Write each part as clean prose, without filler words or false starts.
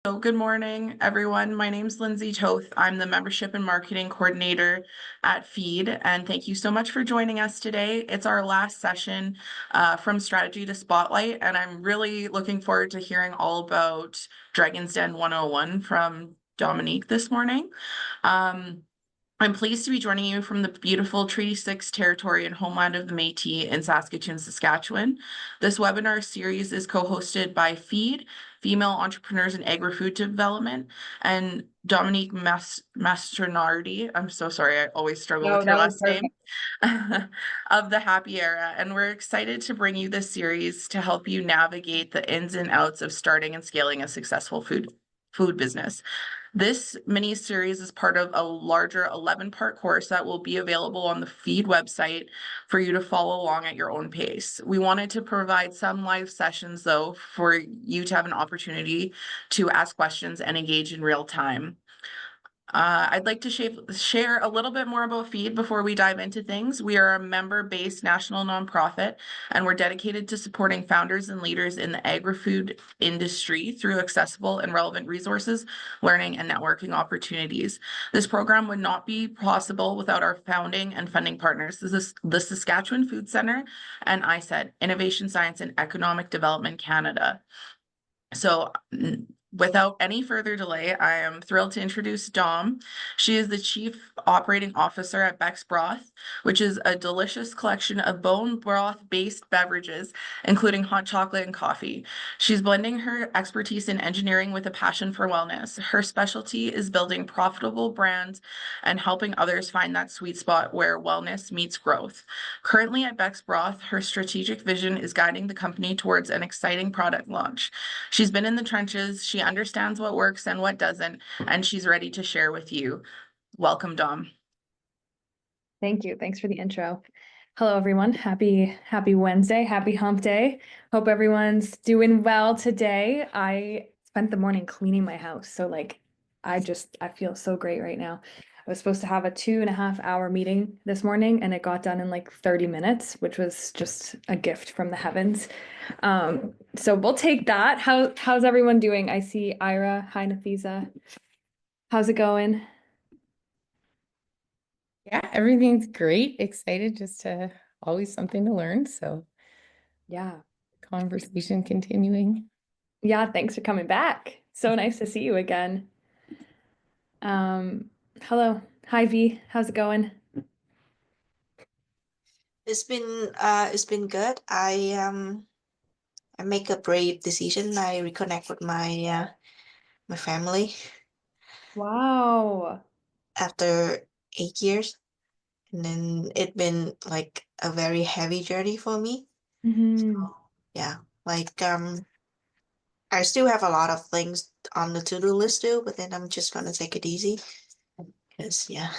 So good morning, everyone. My name's Lindsay Toth. I'm the Membership and Marketing Coordinator at Feed, and thank you so much for joining us today. It's our last session from Strategy to Spotlight, and I'm really looking forward to hearing all about Dragon's Den 101 from Dominique this morning. I'm pleased to be joining you from the beautiful Treaty 6 territory and homeland of the Métis in Saskatoon, Saskatchewan. This webinar series is co-hosted by Feed, Female Entrepreneurs in Agri-Food Development, and Dominique Masternardi. I'm so sorry, I always struggle No, with your that was last name. perfect. Of the Happy Era. And we're excited to bring you this series to help you navigate the ins and outs of starting and scaling a successful food business. This mini series is part of a larger 11-part course that will be available on the Feed website for you to follow along at your own pace. We wanted to provide some live sessions, though, for you to have an opportunity to ask questions and engage in real time. I'd like to share a little bit more about Feed before we dive into things. We are a member-based national nonprofit, and we're dedicated to supporting founders and leaders in the agri-food industry through accessible and relevant resources, learning, and networking opportunities. This program would not be possible without our founding and funding partners. This is the Saskatchewan Food Centre and ISET, Innovation, Science, and Economic Development Canada. So without any further delay, I am thrilled to introduce Dom. She is the Chief Operating Officer at Beck's Broth, which is a delicious collection of bone broth-based beverages, including hot chocolate and coffee. She's blending her expertise in engineering with a passion for wellness. Her specialty is building profitable brands and helping others find that sweet spot where wellness meets growth. Currently at Beck's Broth, her strategic vision is guiding the company towards an exciting product launch. She's been in the trenches, she understands what works and what doesn't, and she's ready to share with you. Welcome, Dom. Thank you. Thanks for the intro. Hello, everyone. Happy Wednesday. Happy hump day. Hope everyone's doing well today. I spent the morning cleaning my house. So I feel so great right now. I was supposed to have a 2.5 hour meeting this morning and it got done in like 30 minutes, which was just a gift from the heavens. So we'll take that. How's everyone doing? I see Ira. Hi, Nafisa. How's it going? Yeah, everything's great. Excited just to always something to learn. So Yeah. conversation continuing. Yeah, thanks for coming back. So nice to see you again. Um, Hello. Hi V. How's it going? It's been good. I make a brave decision. I reconnect with my family Wow. after 8 years. And then it's been like a very heavy journey for me. Hmm. Yeah. Like I still have a lot of things on the to-do list too, but then I'm just gonna take it easy. Because yeah.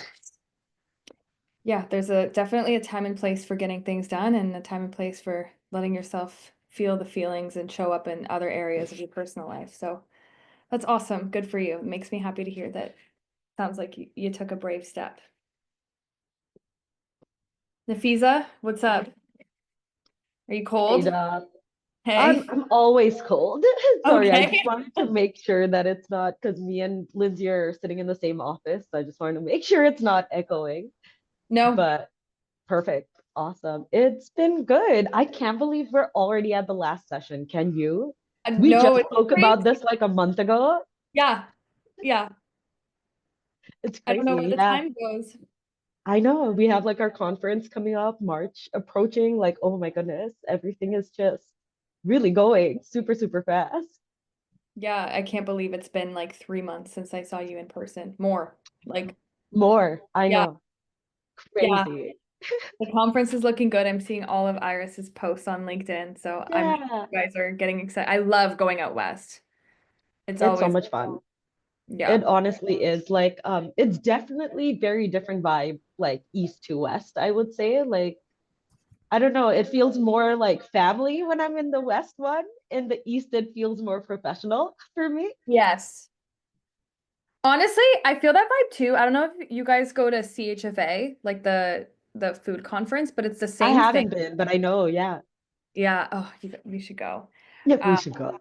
Yeah, there's definitely a time and place for getting things done and a time and place for letting yourself feel the feelings and show up in other areas of your personal life. So that's awesome. Good for you. It makes me happy to hear that. Sounds like you took a brave step. Nafisa, what's up? Are you Hey, cold? Doc. I'm Hey. I'm always cold. Sorry, I just Okay. wanted to make sure that it's not because me and Lindsay are sitting in the same office. So I just wanted to make sure it's not echoing. No. But perfect. Awesome. It's been good. I can't believe we're already at the last session. Can you? We No, just it's spoke crazy. about this like a month ago. Yeah. Yeah. It's I don't know where crazy. the Yeah. time goes. I know. We have like our conference coming up, March approaching. Like, oh my goodness, everything is just really going super, super fast. Yeah, I can't believe it's been like 3 months since I saw you in person. More. Like, More. I yeah, know. yeah. Crazy. The conference is looking good. I'm seeing all of Iris's posts on LinkedIn, so I'm sure Yeah. you guys are getting excited. I love going out west. It's It's so always, much fun. yeah. It honestly is like it's definitely very different vibe like east to west, I would say. Like I don't know, it feels more like family when I'm in the west one. In the east it feels more professional for me. Yes. Honestly, I feel that vibe too. I don't know if you guys go to CHFA, like the food conference, but it's the I same thing. haven't been, but I know, yeah. Yeah. Oh, you should go. Yep, we Uh, should go.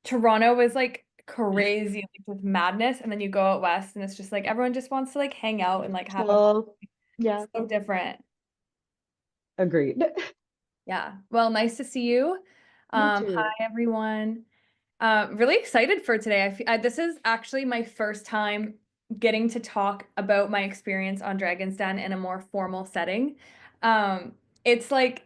Toronto is like crazy, like with madness, and then you go out west and it's just like everyone just wants to like hang out and like have a So, yeah, so different. agreed. Yeah. Well, nice to see you. Hi too. everyone. Really excited for today. This is actually my first time getting to talk about my experience on Dragon's Den in a more formal setting. It's like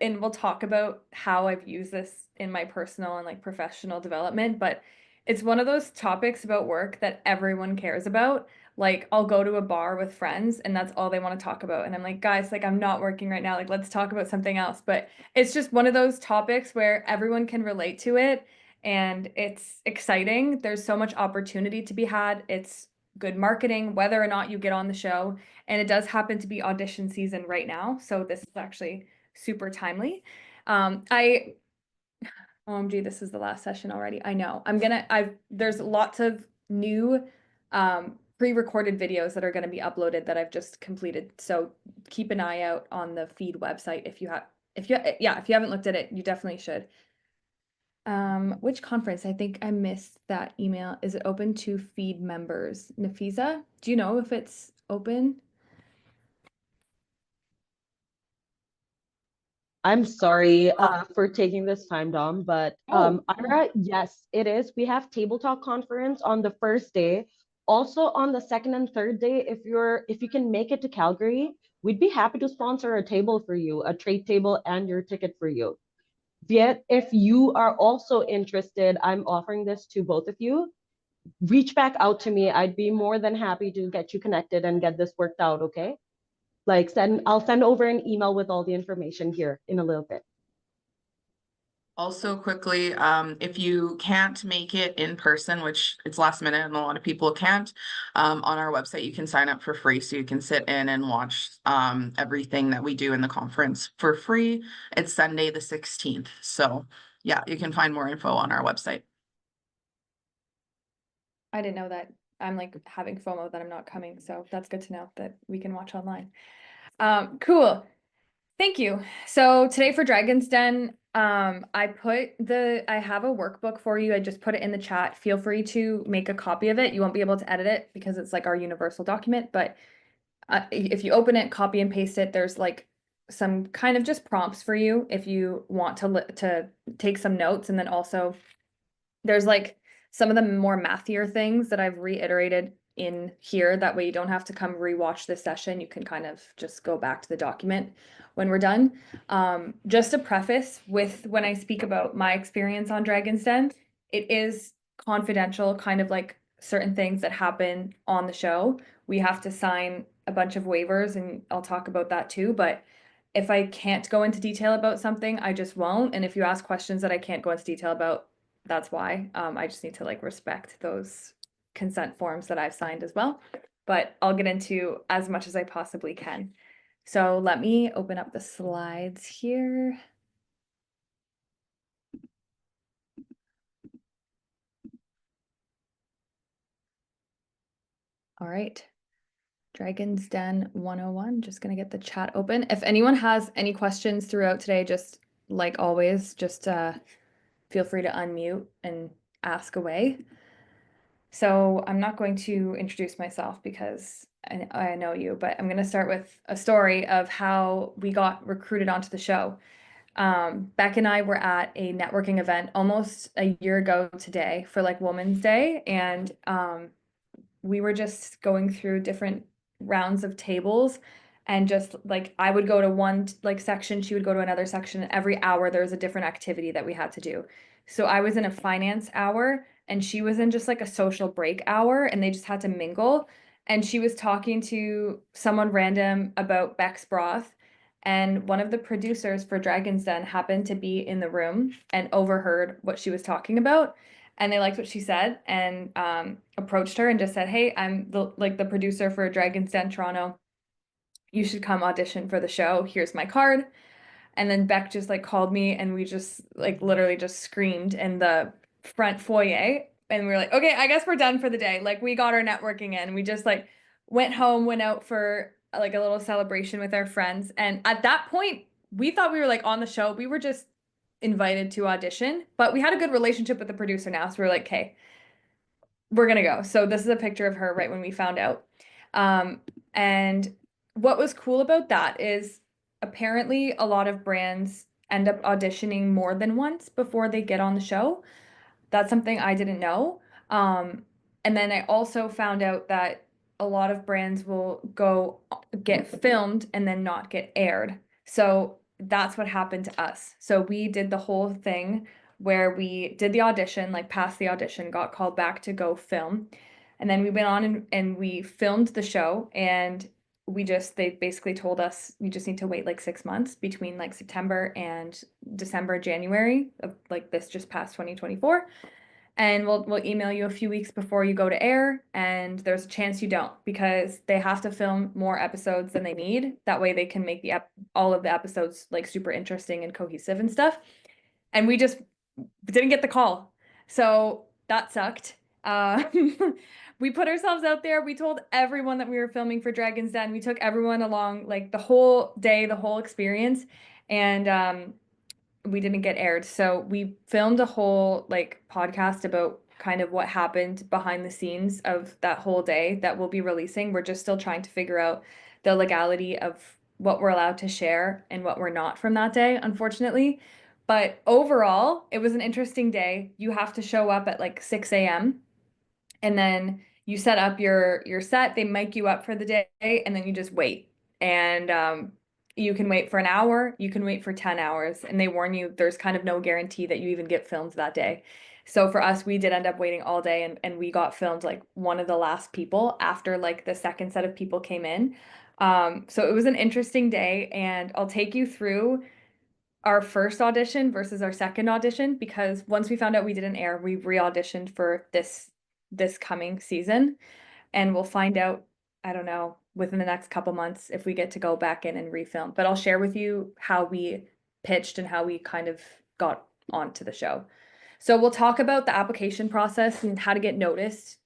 and we'll talk about how I've used this in my personal and like professional development, but it's one of those topics about work that everyone cares about. Like I'll go to a bar with friends and that's all they want to talk about. And I'm like, guys, like I'm not working right now. Like let's talk about something else. But it's just one of those topics where everyone can relate to it and it's exciting. There's so much opportunity to be had. It's good marketing, whether or not you get on the show. And it does happen to be audition season right now. So this is actually super timely. OMG, this is the last session already. I know. There's lots of new pre-recorded videos that are going to be uploaded that I've just completed. So keep an eye out on the feed website if you haven't looked at it, you definitely should. Which conference? I think I missed that email. Is it open to feed members? Nafisa, do you know if it's open? I'm sorry for taking this time, Dom, but Oh. Ira, yes, it is. We have Table Talk conference on the first day. Also on the second and third day, if you can make it to Calgary, we'd be happy to sponsor a table for you, a trade table and your ticket for you. Yet, if you are also interested, I'm offering this to both of you. Reach back out to me. I'd be more than happy to get you connected and get this worked out, okay? I'll send over an email with all the information here in a little bit. Also quickly, if you can't make it in person, which it's last minute and a lot of people can't, on our website, you can sign up for free. So you can sit in and watch everything that we do in the conference for free. It's Sunday the 16th. So yeah, you can find more info on our website. I didn't know that. I'm like having FOMO that I'm not coming, so that's good to know that we can watch online. Cool. Thank you. So today for Dragon's Den, I have a workbook for you. I just put it in the chat. Feel free to make a copy of it. You won't be able to edit it because it's like our universal document, but if you open it, copy and paste it, there's like some kind of just prompts for you if you want to take some notes, and then also there's like some of the more mathier things that I've reiterated in here. That way you don't have to come rewatch this session. You can kind of just go back to the document when we're done. Just a preface with when I speak about my experience on Dragon's Den, it is confidential, kind of like certain things that happen on the show. We have to sign a bunch of waivers and I'll talk about that too. But if I can't go into detail about something, I just won't. And if you ask questions that I can't go into detail about, that's why. I just need to like respect those consent forms that I've signed as well. But I'll get into as much as I possibly can. So let me open up the slides here. All right. Dragon's Den 101. Just going to get the chat open. If anyone has any questions throughout today, just like always, just feel free to unmute and ask away. So I'm not going to introduce myself because I know you, but I'm going to start with a story of how we got recruited onto the show. Beck and I were at a networking event almost a year ago today for like Women's Day, and we were just going through different rounds of tables, and just like I would go to one like section, she would go to another section, and every hour there was a different activity that we had to do. So I was in a finance hour and she was in just like a social break hour, and they just had to mingle. And she was talking to someone random about Beck's broth. And one of the producers for Dragon's Den happened to be in the room and overheard what she was talking about. And they liked what she said and approached her and just said, "Hey, I'm the producer for Dragon's Den Toronto. You should come audition for the show. Here's my card." And then Beck just like called me and we just like literally just screamed in the front foyer. And we were like, okay, I guess we're done for the day. Like we got our networking in. We just like went home, went out for like a little celebration with our friends. And at that point, we thought we were like on the show. We were just invited to audition, but we had a good relationship with the producer now. So we were like, okay, we're gonna go. So this is a picture of her right when we found out. And what was cool about that is apparently a lot of brands end up auditioning more than once before they get on the show. That's something I didn't know. And then I also found out that a lot of brands will go get filmed and then not get aired. So that's what happened to us. So we did the whole thing where we did the audition, like passed the audition, got called back to go film. And then we went on and we filmed the show, and they basically told us you just need to wait like 6 months between like September and December, January of like this just past 2024. And we'll email you a few weeks before you go to air, and there's a chance you don't, because they have to film more episodes than they need. That way they can make all of the episodes like super interesting and cohesive and stuff. And we just didn't get the call. So that sucked. We put ourselves out there. We told everyone that we were filming for Dragon's Den. We took everyone along like the whole day, the whole experience. And we didn't get aired. So we filmed a whole like podcast about kind of what happened behind the scenes of that whole day that we'll be releasing. We're just still trying to figure out the legality of what we're allowed to share and what we're not from that day, unfortunately. But overall, it was an interesting day. You have to show up at like 6 a.m. and then you set up your set. They mic you up for the day, and then you just wait. And you can wait for an hour, you can wait for 10 hours, and they warn you there's kind of no guarantee that you even get filmed that day. So for us, we did end up waiting all day, and we got filmed like one of the last people after like the second set of people came in. So it was an interesting day, and I'll take you through our first audition versus our second audition, because once we found out we didn't air, we re-auditioned for this coming season, and we'll find out, I don't know, within the next couple months if we get to go back in and refilm. But I'll share with you how we pitched and how we kind of got onto the show. So we'll talk about the application process and how to get noticed,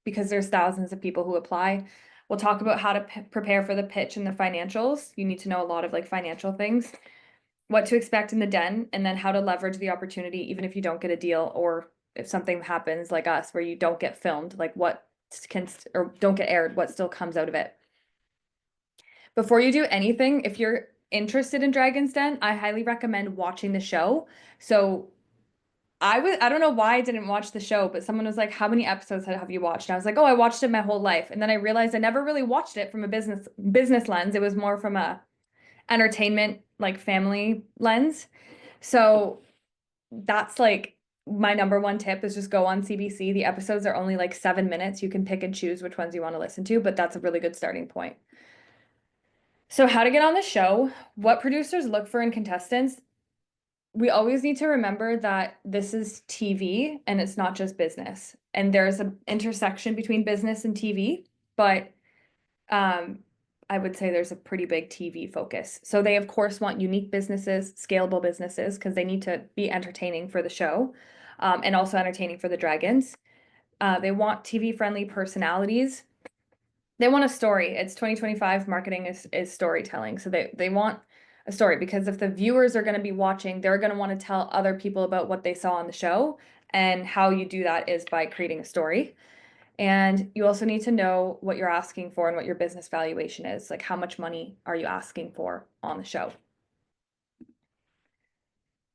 because there's thousands of people who apply. We'll talk about how to prepare for the pitch and the financials. You need to know a lot of like financial things, what to expect in the den, and then how to leverage the opportunity even if you don't get a deal, or if something happens like us where you don't get filmed, like what can or don't get aired, what still comes out of it. Before you do anything, if you're interested in Dragon's Den, I highly recommend watching the show. So I don't know why I didn't watch the show, but someone was like, how many episodes have you watched? And I was like, oh, I watched it my whole life. And then I realized I never really watched it from a business lens. It was more from a entertainment, like family lens. So that's like my number one tip is just go on CBC. The episodes are only like 7 minutes. You can pick and choose which ones you want to listen to, but that's a really good starting point. So how to get on the show, what producers look for in contestants. We always need to remember that this is TV and it's not just business. And there's an intersection between business and TV, but I would say there's a pretty big TV focus. So they of course want unique businesses, scalable businesses, because they need to be entertaining for the show, and also entertaining for the dragons. They want TV friendly personalities. They want a story. It's 2025, marketing is storytelling. So they want a story, because if the viewers are going to be watching, they're going to want to tell other people about what they saw on the show. And how you do that is by creating a story. And you also need to know what you're asking for and what your business valuation is. Like, how much money are you asking for on the show?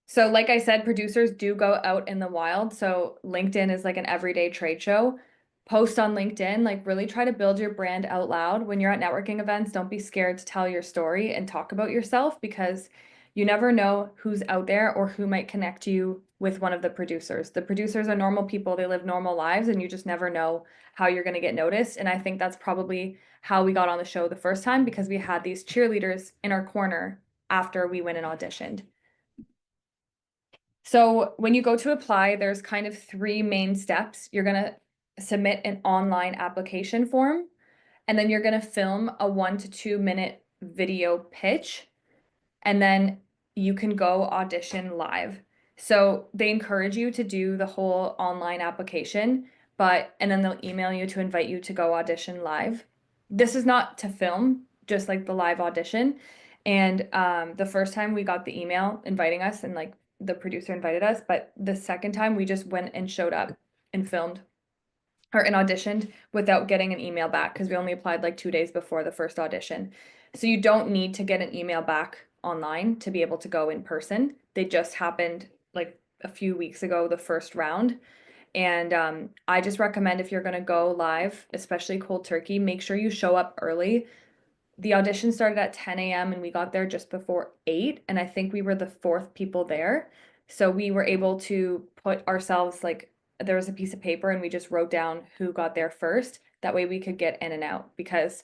So like I said, producers do go out in the wild. So LinkedIn is like an everyday trade show. Post on LinkedIn, like really try to build your brand out loud. When you're at networking events, don't be scared to tell your story and talk about yourself, because you never know who's out there or who might connect you with one of the producers. The producers are normal people, they live normal lives, and you just never know how you're going to get noticed. And I think that's probably how we got on the show the first time, because we had these cheerleaders in our corner after we went and auditioned. So when you go to apply, there's kind of 3 main steps. You're going to submit an online application form, and then you're going to film a 1 to 2 minute video pitch, and then you can go audition live. So they encourage you to do the whole online application, and then they'll email you to invite you to go audition live. This is not to film, just like the live audition. And the first time we got the email inviting us, and like the producer invited us, but the second time we just went and showed up and filmed. or and auditioned without getting an email back because we only applied like 2 days before the first audition. So you don't need to get an email back online to be able to go in person. They just happened like a few weeks ago, the first round. And I just recommend if you're going to go live, especially cold turkey, make sure you show up early. The audition started at 10 a.m. and we got there just before 8. And I think we were the 4th people there. So we were able to put ourselves like, there was a piece of paper and we just wrote down who got there first. That way we could get in and out. Because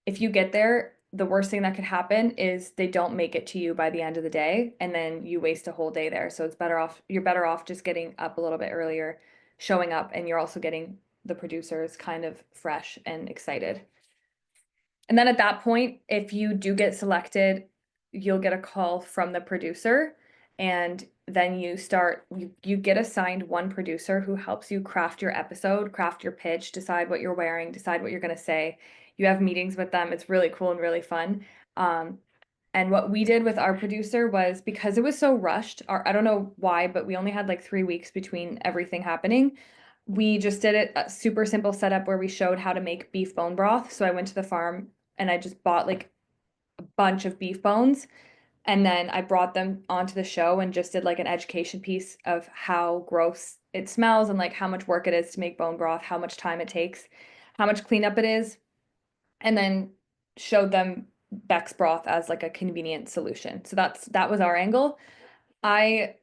if you get there, the worst thing that could happen is they don't make it to you by the end of the day. And then you waste a whole day there. So it's better off, you're better off just getting up a little bit earlier, showing up, and you're also getting the producers kind of fresh and excited. And then at that point, if you do get selected, you'll get a call from the producer, and then you get assigned one producer who helps you craft your episode, craft your pitch, decide what you're wearing, decide what you're going to say. You have meetings with them. It's really cool and really fun. And what we did with our producer was, because it was so rushed, I don't know why, but we only had like 3 weeks between everything happening. We just did it a super simple setup where we showed how to make beef bone broth. So I went to the farm and I just bought like a bunch of beef bones, and then I brought them onto the show and just did like an education piece of how gross it smells and like how much work it is to make bone broth, how much time it takes, how much cleanup it is, and then showed them Beck's broth as like a convenient solution. So that was our angle. I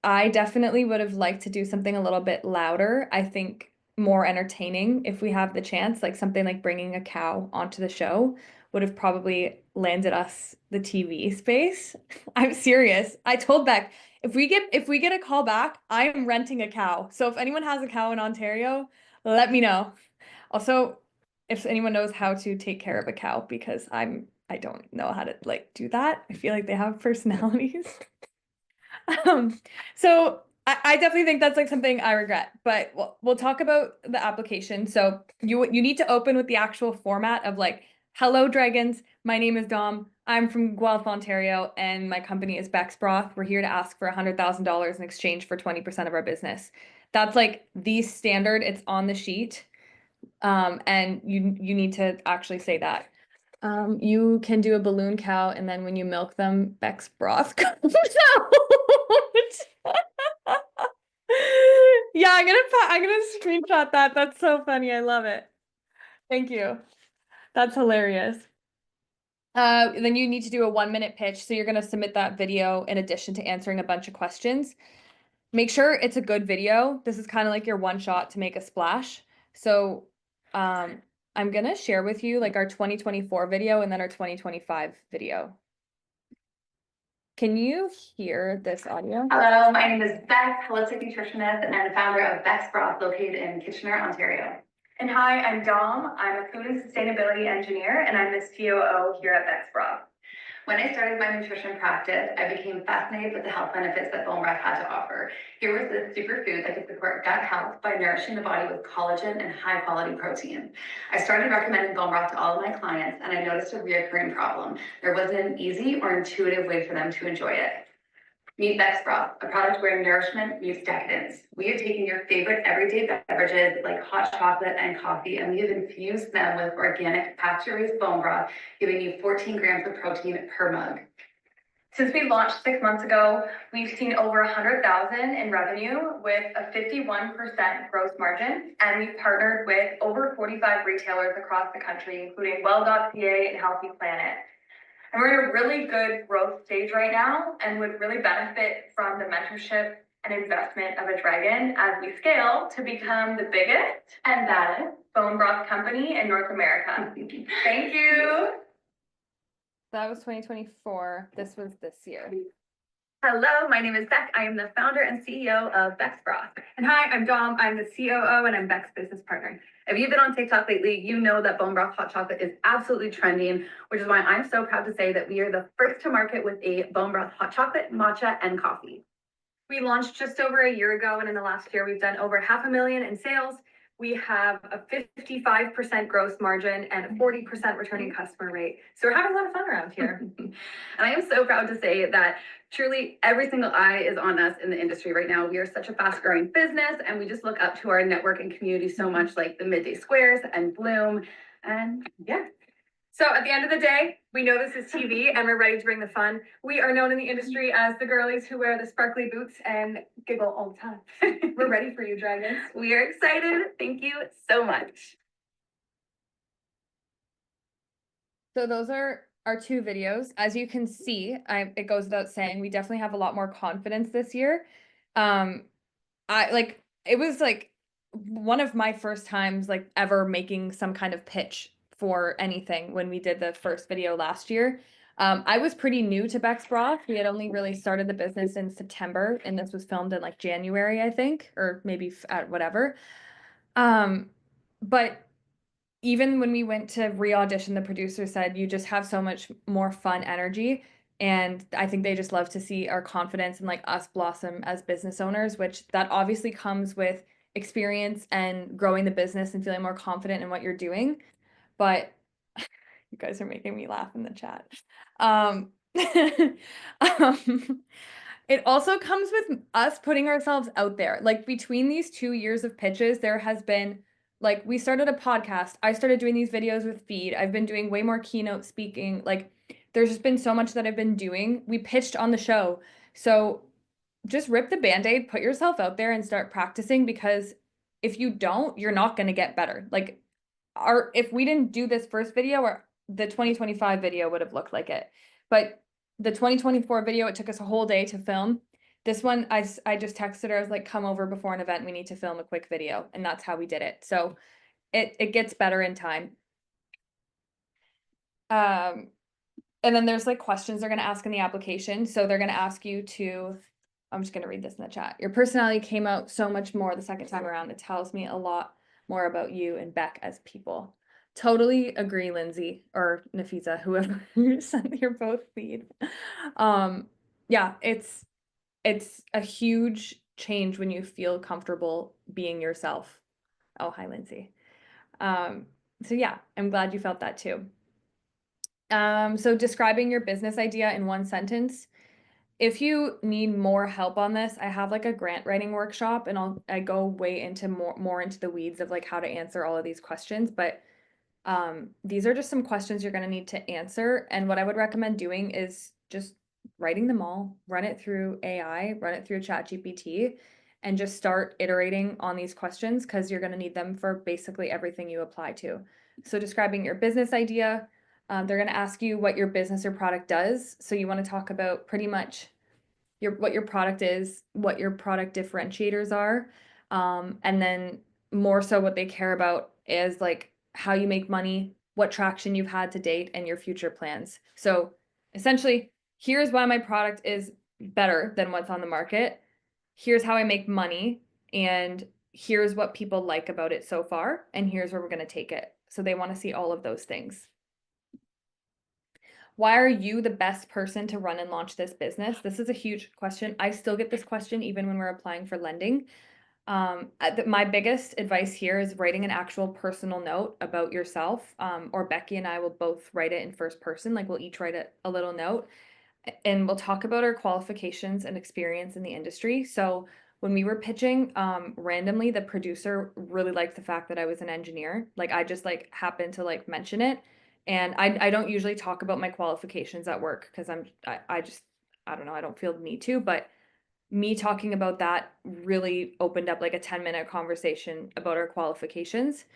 definitely would have liked to do something a little bit louder. I think more entertaining if we have the chance, like something like bringing a cow onto the show would have probably landed us the TV space. I'm serious. I told Beck, if we get a call back, I am renting a cow. So if anyone has a cow in Ontario, let me know. Also, if anyone knows how to take care of a cow, because I don't know how to like do that. I feel like they have personalities. So I definitely think that's like something I regret, but we'll talk about the application. So you need to open with the actual format of like, hello dragons, my name is Dom. I'm from Guelph, Ontario, and my company is Beck's Broth. We're here to ask for $100,000 in exchange for 20% of our business. That's like the standard. It's on the sheet. And you need to actually say that. You can do a balloon cow, and then when you milk them, Beck's broth comes out. Yeah, I'm gonna screenshot that. That's so funny. I love it. Thank you. That's hilarious. Then you need to do a 1-minute pitch. So you're gonna submit that video in addition to answering a bunch of questions. Make sure it's a good video. This is kind of like your one shot to make a splash. So I'm gonna share with you like our 2024 video and then our 2025 video. Can you hear this audio? Hello, my name is Beck, holistic nutritionist and founder of Beck's Broth, located in Kitchener, Ontario. And hi, I'm Dom. I'm a food and sustainability engineer, and I'm the COO here at Beck's Broth. When I started my nutrition practice, I became fascinated with the health benefits that bone broth had to offer. Here was this superfood that could support gut health by nourishing the body with collagen and high quality protein. I started recommending bone broth to all of my clients, and I noticed a reoccurring problem. There wasn't an easy or intuitive way for them to enjoy it. Meet Beck's Broth, a product where nourishment meets decadence. We have taken your favorite everyday beverages like hot chocolate and coffee, and we have infused them with organic pasture-raised bone broth, giving you 14 grams of protein per mug. Since we launched 6 months ago, we've seen over 100,000 in revenue with a 51% gross margin, and we've partnered with over 45 retailers across the country, including Well.ca and Healthy Planet. And we're in a really good growth stage right now and would really benefit from the mentorship and investment of a dragon as we scale to become the biggest and baddest bone broth company in North America. Thank you. That was 2024. This was this year. Hello, my name is Beck. I am the founder and CEO of Beck's Broth. And hi, I'm Dom. I'm the COO and I'm Beck's business partner. If you've been on TikTok lately, you know that bone broth hot chocolate is absolutely trending, which is why I'm so proud to say that we are the first to market with a bone broth hot chocolate, matcha, and coffee. We launched just over a year ago, and in the last year, we've done over $500,000 in sales. We have a 55% gross margin and a 40% returning customer rate. So we're having a lot of fun around here. And I am so proud to say that Truly, every single eye is on us in the industry right now. We are such a fast growing business, and we just look up to our network and community so much, like the Midday Squares and Bloom. And yeah. So at the end of the day, we know this is TV and we're ready to bring the fun. We are known in the industry as the girlies who wear the sparkly boots and giggle all the time. We're ready for you, dragons. We are excited. Thank you so much. So those are our two videos. As you can see, it goes without saying, we definitely have a lot more confidence this year. It was like one of my first times like ever making some kind of pitch for anything when we did the first video last year. I was pretty new to Beck's Broth. We had only really started the business in September, and this was filmed in like January, I think, or maybe at whatever. But even when we went to re-audition, the producer said, you just have so much more fun energy. And I think they just love to see our confidence and like us blossom as business owners, which that obviously comes with experience and growing the business and feeling more confident in what you're doing. But you guys are making me laugh in the chat. Um, it also comes with us putting ourselves out there. Like between these 2 years of pitches, there has been like we started a podcast. I started doing these videos with Feed. I've been doing way more keynote speaking. Like there's just been so much that I've been doing. We pitched on the show. So just rip the Band-Aid, put yourself out there and start practicing, because if you don't, you're not going to get better. Like if we didn't do this first video, or the 2025 video would have looked like it. But the 2024 video, it took us a whole day to film. This one, I just texted her. I was like, come over before an event. We need to film a quick video. And that's how we did it. So it gets better in time. And then there's like questions they're going to ask in the application. So they're going to ask you to, I'm just going to read this in the chat. Your personality came out so much more the second time around. It tells me a lot more about you and Beck as people. Totally agree, Lindsay or Nafisa, whoever you sent your both feed. Yeah, it's a huge change when you feel comfortable being yourself. Oh, hi, Lindsay. So yeah, I'm glad you felt that too. So describing your business idea in one sentence. If you need more help on this, I have like a grant writing workshop, and I go way into more into the weeds of like how to answer all of these questions. But these are just some questions you're going to need to answer. And what I would recommend doing is just writing them all, run it through AI, run it through ChatGPT, and just start iterating on these questions, because you're going to need them for basically everything you apply to. So describing your business idea, they're going to ask you what your business or product does. So you want to talk about pretty much what your product is, what your product differentiators are, and then more so what they care about is like how you make money, what traction you've had to date, and your future plans. So essentially, here's why my product is better than what's on the market. Here's how I make money, and here's what people like about it so far, and here's where we're going to take it. So they want to see all of those things. Why are you the best person to run and launch this business? This is a huge question. I still get this question even when we're applying for lending. My biggest advice here is writing an actual personal note about yourself, or Becky and I will both write it in first person. Like we'll each write a little note, and we'll talk about our qualifications and experience in the industry. So when we were pitching, randomly, the producer really liked the fact that I was an engineer. Like I just like happened to like mention it. And I don't usually talk about my qualifications at work, because I don't know, I don't feel the need to, but me talking about that really opened up like a 10-minute conversation about our qualifications.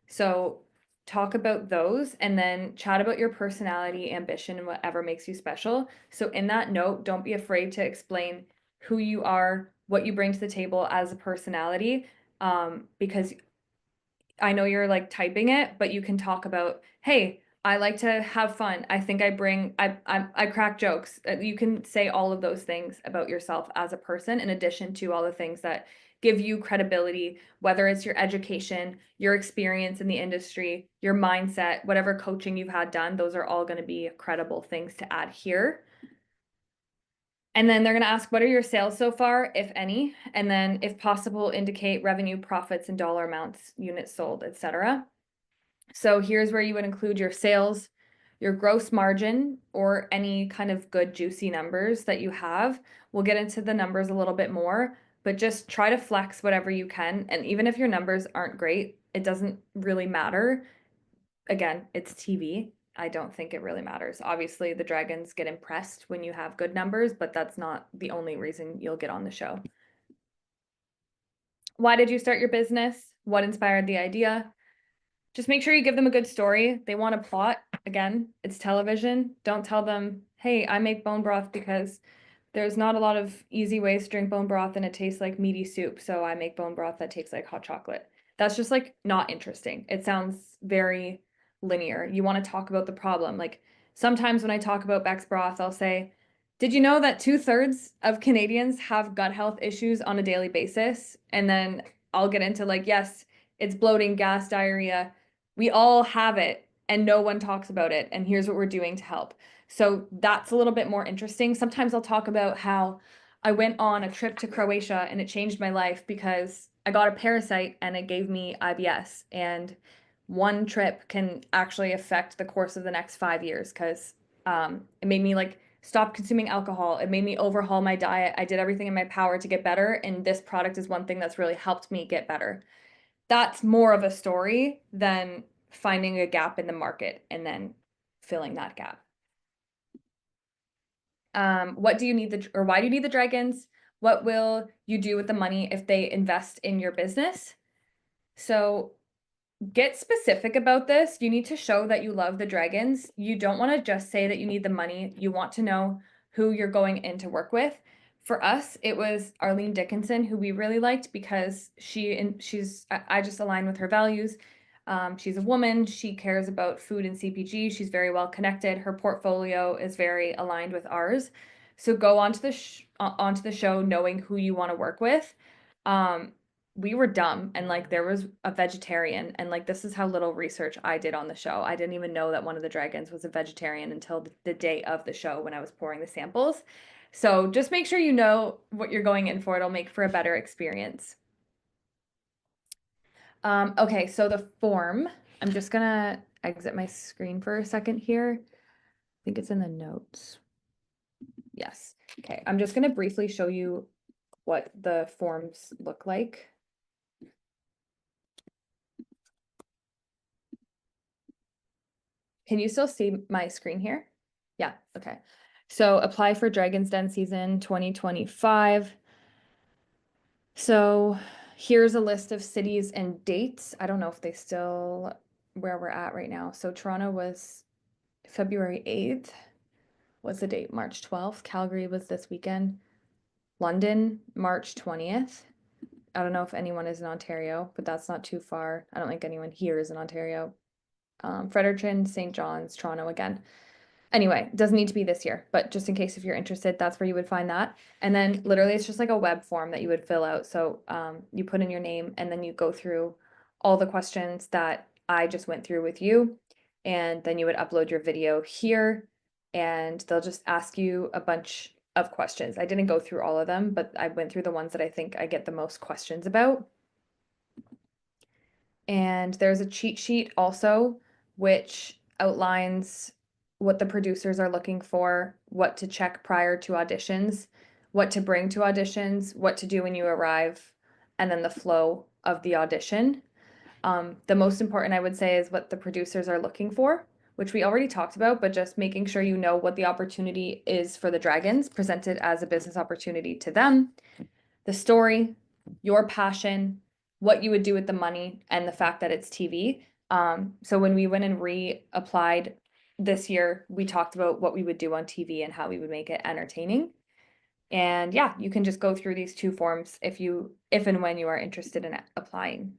So talk about those, and then chat about your personality, ambition, and whatever makes you special. So in that note, don't be afraid to explain who you are, what you bring to the table as a personality, because I know you're like typing it, but you can talk about, hey, I like to have fun. I think I crack jokes. You can say all of those things about yourself as a person, in addition to all the things that give you credibility, whether it's your education, your experience in the industry, your mindset, whatever coaching you've had done. Those are all going to be credible things to add here. And then they're going to ask, what are your sales so far, if any? And then if possible, indicate revenue, profits, and dollar amounts, units sold, etc. So here's where you would include your sales, your gross margin or any kind of good juicy numbers that you have. We'll get into the numbers a little bit more, but just try to flex whatever you can. And even if your numbers aren't great, it doesn't really matter. Again, it's TV. I don't think it really matters. Obviously, the dragons get impressed when you have good numbers, but that's not the only reason you'll get on the show. Why did you start your business? What inspired the idea? Just make sure you give them a good story. They want a plot. Again, it's television. Don't tell them, hey, I make bone broth because there's not a lot of easy ways to drink bone broth and it tastes like meaty soup. So I make bone broth that tastes like hot chocolate. That's just like not interesting. It sounds very linear. You want to talk about the problem. Like sometimes when I talk about Beck's broth, I'll say, did you know that 2/3 of Canadians have gut health issues on a daily basis? And then I'll get into like, yes, it's bloating, gas, diarrhea. We all have it and no one talks about it. And here's what we're doing to help. So that's a little bit more interesting. Sometimes I'll talk about how I went on a trip to Croatia and it changed my life because I got a parasite and it gave me IBS. And one trip can actually affect the course of the next 5 years because it made me like stop consuming alcohol. It made me overhaul my diet. I did everything in my power to get better. And this product is one thing that's really helped me get better. That's more of a story than finding a gap in the market and then filling that gap. What do you need or why do you need the dragons? What will you do with the money if they invest in your business? So get specific about this. You need to show that you love the dragons. You don't want to just say that you need the money. You want to know who you're going in to work with. For us, it was Arlene Dickinson, who we really liked because I just align with her values. She's a woman. She cares about food and CPG. She's very well connected. Her portfolio is very aligned with ours. So go onto the show knowing who you want to work with. We were dumb and like there was a vegetarian and like this is how little research I did on the show. I didn't even know that one of the dragons was a vegetarian until the day of the show when I was pouring the samples. So just make sure you know what you're going in for. It'll make for a better experience. Okay, so the form, I'm just gonna exit my screen for a second here. I think it's in the notes. Yes. Okay, I'm just gonna briefly show you what the forms look like. Can you still see my screen here? Yeah, okay. So apply for Dragon's Den season 2025. So here's a list of cities and dates. I don't know if they still where we're at right now. So Toronto was February 8th. What's the date? March 12th. Calgary was this weekend. London, March 20th. I don't know if anyone is in Ontario, but that's not too far. I don't think anyone here is in Ontario. Fredericton, St. John's, Toronto again. Anyway, it doesn't need to be this year, but just in case if you're interested, that's where you would find that. And then literally it's just like a web form that you would fill out. So you put in your name and then you go through all the questions that I just went through with you. And then you would upload your video here and they'll just ask you a bunch of questions. I didn't go through all of them, but I went through the ones that I think I get the most questions about. And there's a cheat sheet also, which outlines what the producers are looking for, what to check prior to auditions, what to bring to auditions, what to do when you arrive, and then the flow of the audition. The most important, I would say, is what the producers are looking for, which we already talked about, but just making sure you know what the opportunity is for the dragons, presented as a business opportunity to them, the story, your passion, what you would do with the money, and the fact that it's TV. So when we went and reapplied this year, we talked about what we would do on TV and how we would make it entertaining. And yeah, you can just go through these two forms if and when you are interested in applying.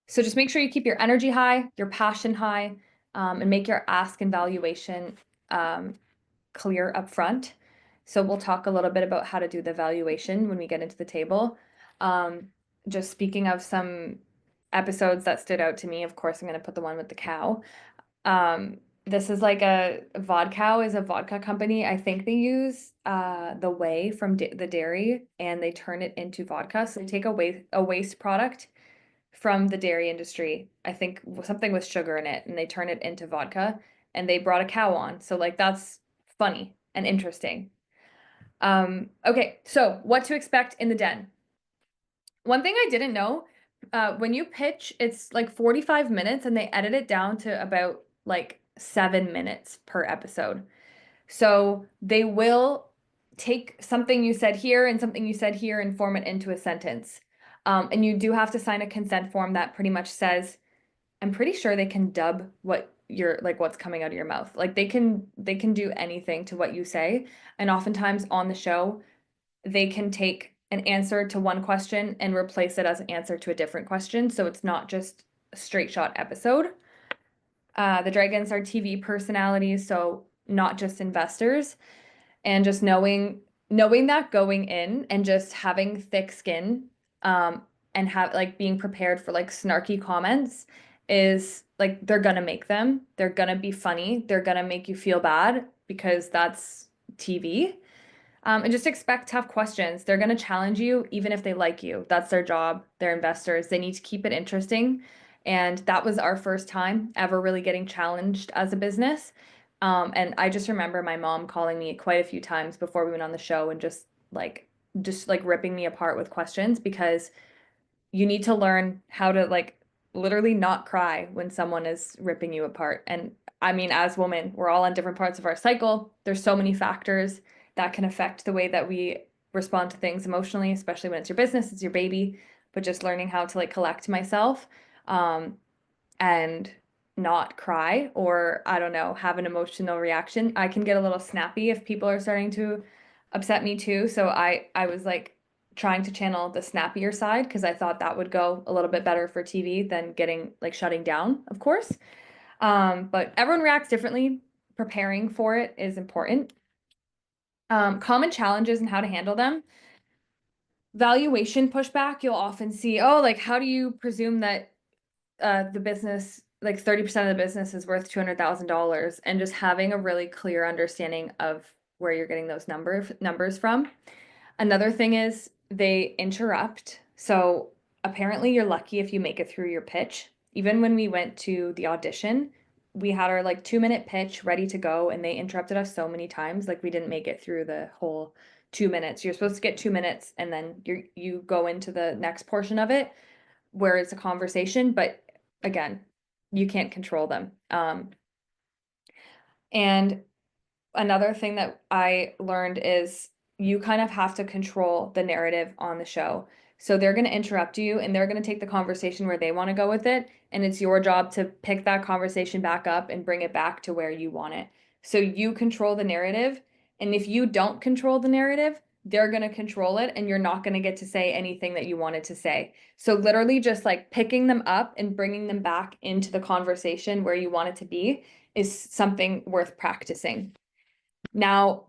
So just make sure you keep your energy high, your passion high, and make your ask and valuation clear up front. So we'll talk a little bit about how to do the valuation when we get into the table. Just speaking of some episodes that stood out to me, of course, I'm going to put the one with the cow. This is like Vodcow is a vodka company. I think they use the whey from the dairy and they turn it into vodka. So they take a waste product from the dairy industry. I think something with sugar in it, and they turn it into vodka, and they brought a cow on. So like that's funny and interesting. Okay, so what to expect in the den. One thing I didn't know, when you pitch, it's like 45 minutes and they edit it down to about like 7 minutes per episode. So they will take something you said here and something you said here and form it into a sentence. And you do have to sign a consent form that pretty much says, I'm pretty sure they can dub what you're like what's coming out of your mouth. Like they can do anything to what you say. And oftentimes on the show, they can take an answer to one question and replace it as an answer to a different question. So it's not just a straight shot episode. The dragons are TV personalities, so not just investors. And just knowing that going in and just having thick skin, and have like being prepared for like snarky comments is like they're gonna make them. They're gonna be funny. They're gonna make you feel bad because that's TV. And just expect tough questions. They're going to challenge you even if they like you. That's their job. They're investors. They need to keep it interesting. And that was our first time ever really getting challenged as a business. And I just remember my mom calling me quite a few times before we went on the show and just like ripping me apart with questions, because you need to learn how to like literally not cry when someone is ripping you apart. And I mean, as women, we're all on different parts of our cycle. There's so many factors that can affect the way that we respond to things emotionally, especially when it's your business, it's your baby. But just learning how to like collect myself, and not cry, or I don't know, have an emotional reaction. I can get a little snappy if people are starting to upset me too. So I was like trying to channel the snappier side because I thought that would go a little bit better for TV than getting like shutting down, of course. But everyone reacts differently. Preparing for it is important. Common challenges and how to handle them. Valuation pushback, you'll often see, oh, like how do you presume that the business, like 30% of the business is worth $200,000, and just having a really clear understanding of where you're getting those numbers from. Another thing is they interrupt. So apparently you're lucky if you make it through your pitch. Even when we went to the audition, we had our like 2-minute pitch ready to go, and they interrupted us so many times. Like we didn't make it through the whole 2 minutes. You're supposed to get 2 minutes and then you go into the next portion of it where it's a conversation, but again, you can't control them. And another thing that I learned is you kind of have to control the narrative on the show. So they're going to interrupt you and they're going to take the conversation where they want to go with it. And it's your job to pick that conversation back up and bring it back to where you want it. So you control the narrative. And if you don't control the narrative, they're going to control it and you're not going to get to say anything that you wanted to say. So literally just like picking them up and bringing them back into the conversation where you want it to be is something worth practicing. Now,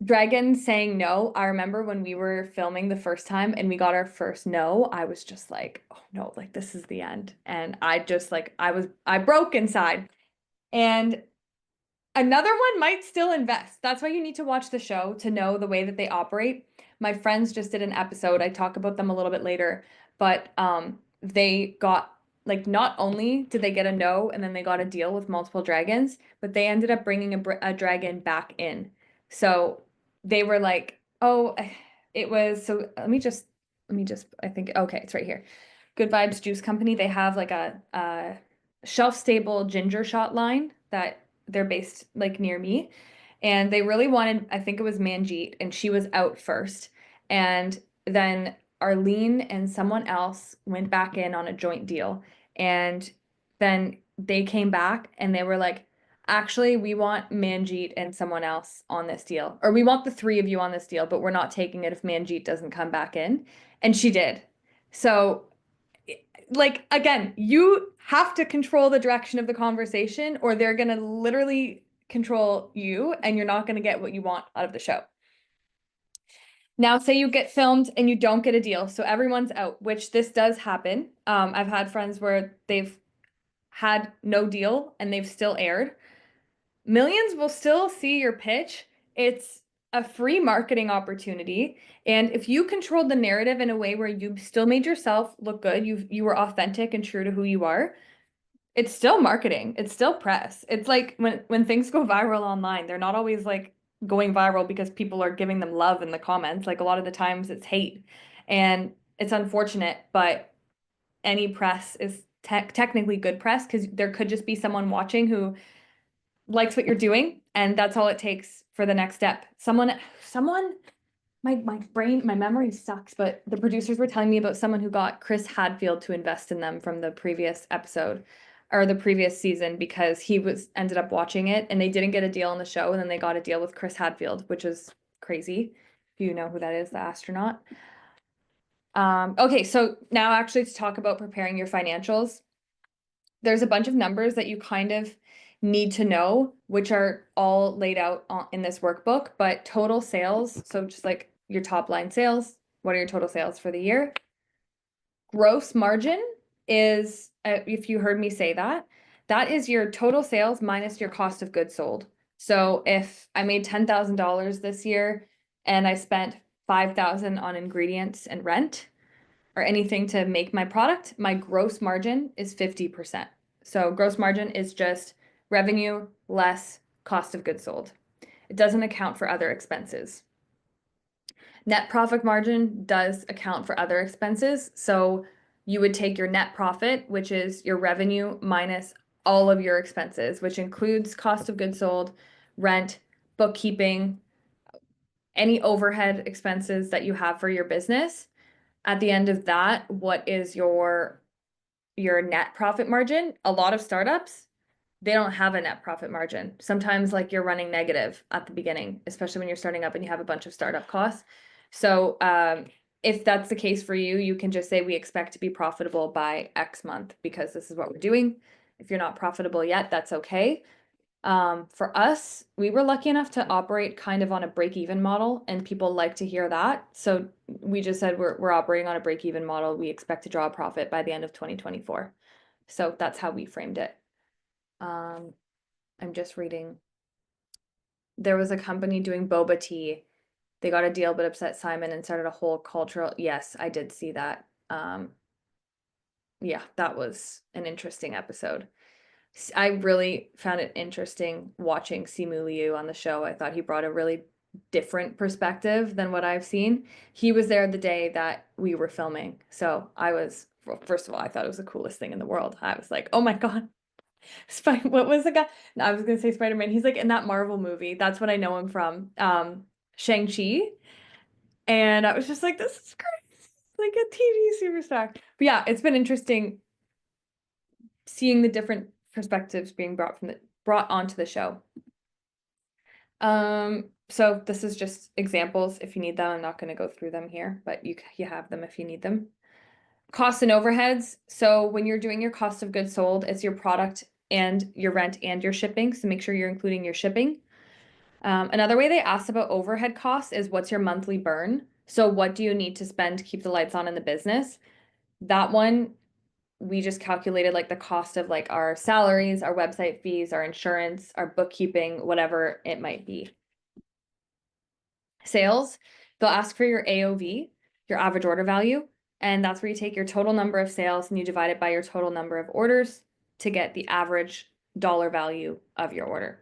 Dragon saying no. I remember when we were filming the first time and we got our first no, I was just like, oh no, like this is the end. And I just like, I broke inside. And another one might still invest. That's why you need to watch the show to know the way that they operate. My friends just did an episode. I talk about them a little bit later, but they got like, not only did they get a no and then they got a deal with multiple dragons, but they ended up bringing a dragon back in. So they were like, oh, it was, so let me just, I think, okay, it's right here. Good Vibes Juice Company. They have like a shelf stable ginger shot line that they're based like near me. And they really wanted, I think it was Manjeet, and she was out first. And then Arlene and someone else went back in on a joint deal. And then they came back and they were like, actually, we want Manjeet and someone else on this deal, or we want the 3 of you on this deal, but we're not taking it if Manjeet doesn't come back in. And she did. So like, again, you have to control the direction of the conversation or they're going to literally control you and you're not going to get what you want out of the show. Now, say you get filmed and you don't get a deal. So everyone's out, which this does happen. I've had friends where they've had no deal and they've still aired. Millions will still see your pitch. It's a free marketing opportunity. And if you controlled the narrative in a way where you still made yourself look good, you were authentic and true to who you are, it's still marketing. It's still press. It's like when things go viral online, they're not always like going viral because people are giving them love in the comments. Like a lot of the times it's hate. And it's unfortunate, but any press is technically good press because there could just be someone watching who likes what you're doing, and that's all it takes for the next step. Someone, my brain, my memory sucks, but the producers were telling me about someone who got Chris Hadfield to invest in them from the previous episode or the previous season because he was ended up watching it and they didn't get a deal on the show, and then they got a deal with Chris Hadfield, which is crazy. If you know who that is, the astronaut. Okay, so now actually to talk about preparing your financials, there's a bunch of numbers that you kind of need to know, which are all laid out in this workbook, but total sales, so just like your top line sales, what are your total sales for the year? Gross margin is, if you heard me say that, that is your total sales minus your cost of goods sold. So if I made $10,000 this year and I spent $5,000 on ingredients and rent or anything to make my product, my gross margin is 50%. So gross margin is just revenue less cost of goods sold. It doesn't account for other expenses. Net profit margin does account for other expenses. So you would take your net profit, which is your revenue minus all of your expenses, which includes cost of goods sold, rent, bookkeeping, any overhead expenses that you have for your business. At the end of that, what is your net profit margin? A lot of startups, they don't have a net profit margin. Sometimes like you're running negative at the beginning, especially when you're starting up and you have a bunch of startup costs. So if that's the case for you, you can just say we expect to be profitable by X month because this is what we're doing. If you're not profitable yet, that's okay. For us, we were lucky enough to operate kind of on a break-even model, and people like to hear that. So we just said we're operating on a break-even model. We expect to draw a profit by the end of 2024. So that's how we framed it. I'm just reading. There was a company doing boba tea. They got a deal but upset Simon and started a whole cultural. Yes, I did see that. Yeah, that was an interesting episode. I really found it interesting watching Simu Liu on the show. I thought he brought a really different perspective than what I've seen. He was there the day that we were filming. So well, first of all, I thought it was the coolest thing in the world. I was like, oh my God. What was the guy? No, I was gonna say Spider-Man. He's like in that Marvel movie. That's what I know him from. Shang-Chi. And I was just like, this is great. Like a TV superstar. But yeah, it's been interesting seeing the different perspectives being brought onto the show. So this is just examples. If you need them, I'm not going to go through them here, but you have them if you need them. Costs and overheads. So when you're doing your cost of goods sold, it's your product and your rent and your shipping. So make sure you're including your shipping. Another way they asked about overhead costs is what's your monthly burn? So what do you need to spend to keep the lights on in the business? That one, we just calculated like the cost of like our salaries, our website fees, our insurance, our bookkeeping, whatever it might be. Sales, they'll ask for your AOV, your average order value, and that's where you take your total number of sales and you divide it by your total number of orders to get the average dollar value of your order.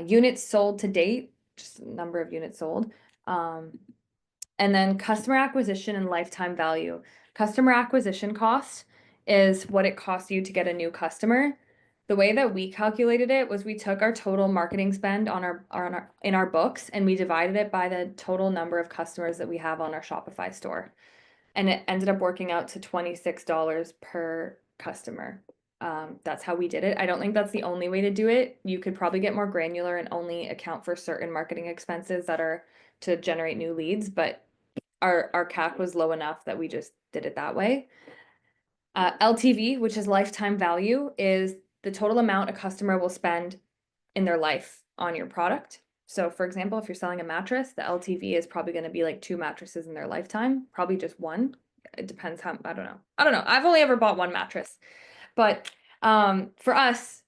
Units sold to date, just number of units sold. And then customer acquisition and lifetime value. Customer acquisition cost is what it costs you to get a new customer. The way that we calculated it was we took our total marketing spend in our books and we divided it by the total number of customers that we have on our Shopify store. And it ended up working out to $26 per customer. That's how we did it. I don't think that's the only way to do it. You could probably get more granular and only account for certain marketing expenses that are to generate new leads, but our CAC was low enough that we just did it that way. LTV, which is lifetime value, is the total amount a customer will spend in their life on your product. So for example, if you're selling a mattress, the LTV is probably going to be like 2 mattresses in their lifetime, probably just one. It depends how, I don't know. I've only ever bought one mattress. But for us,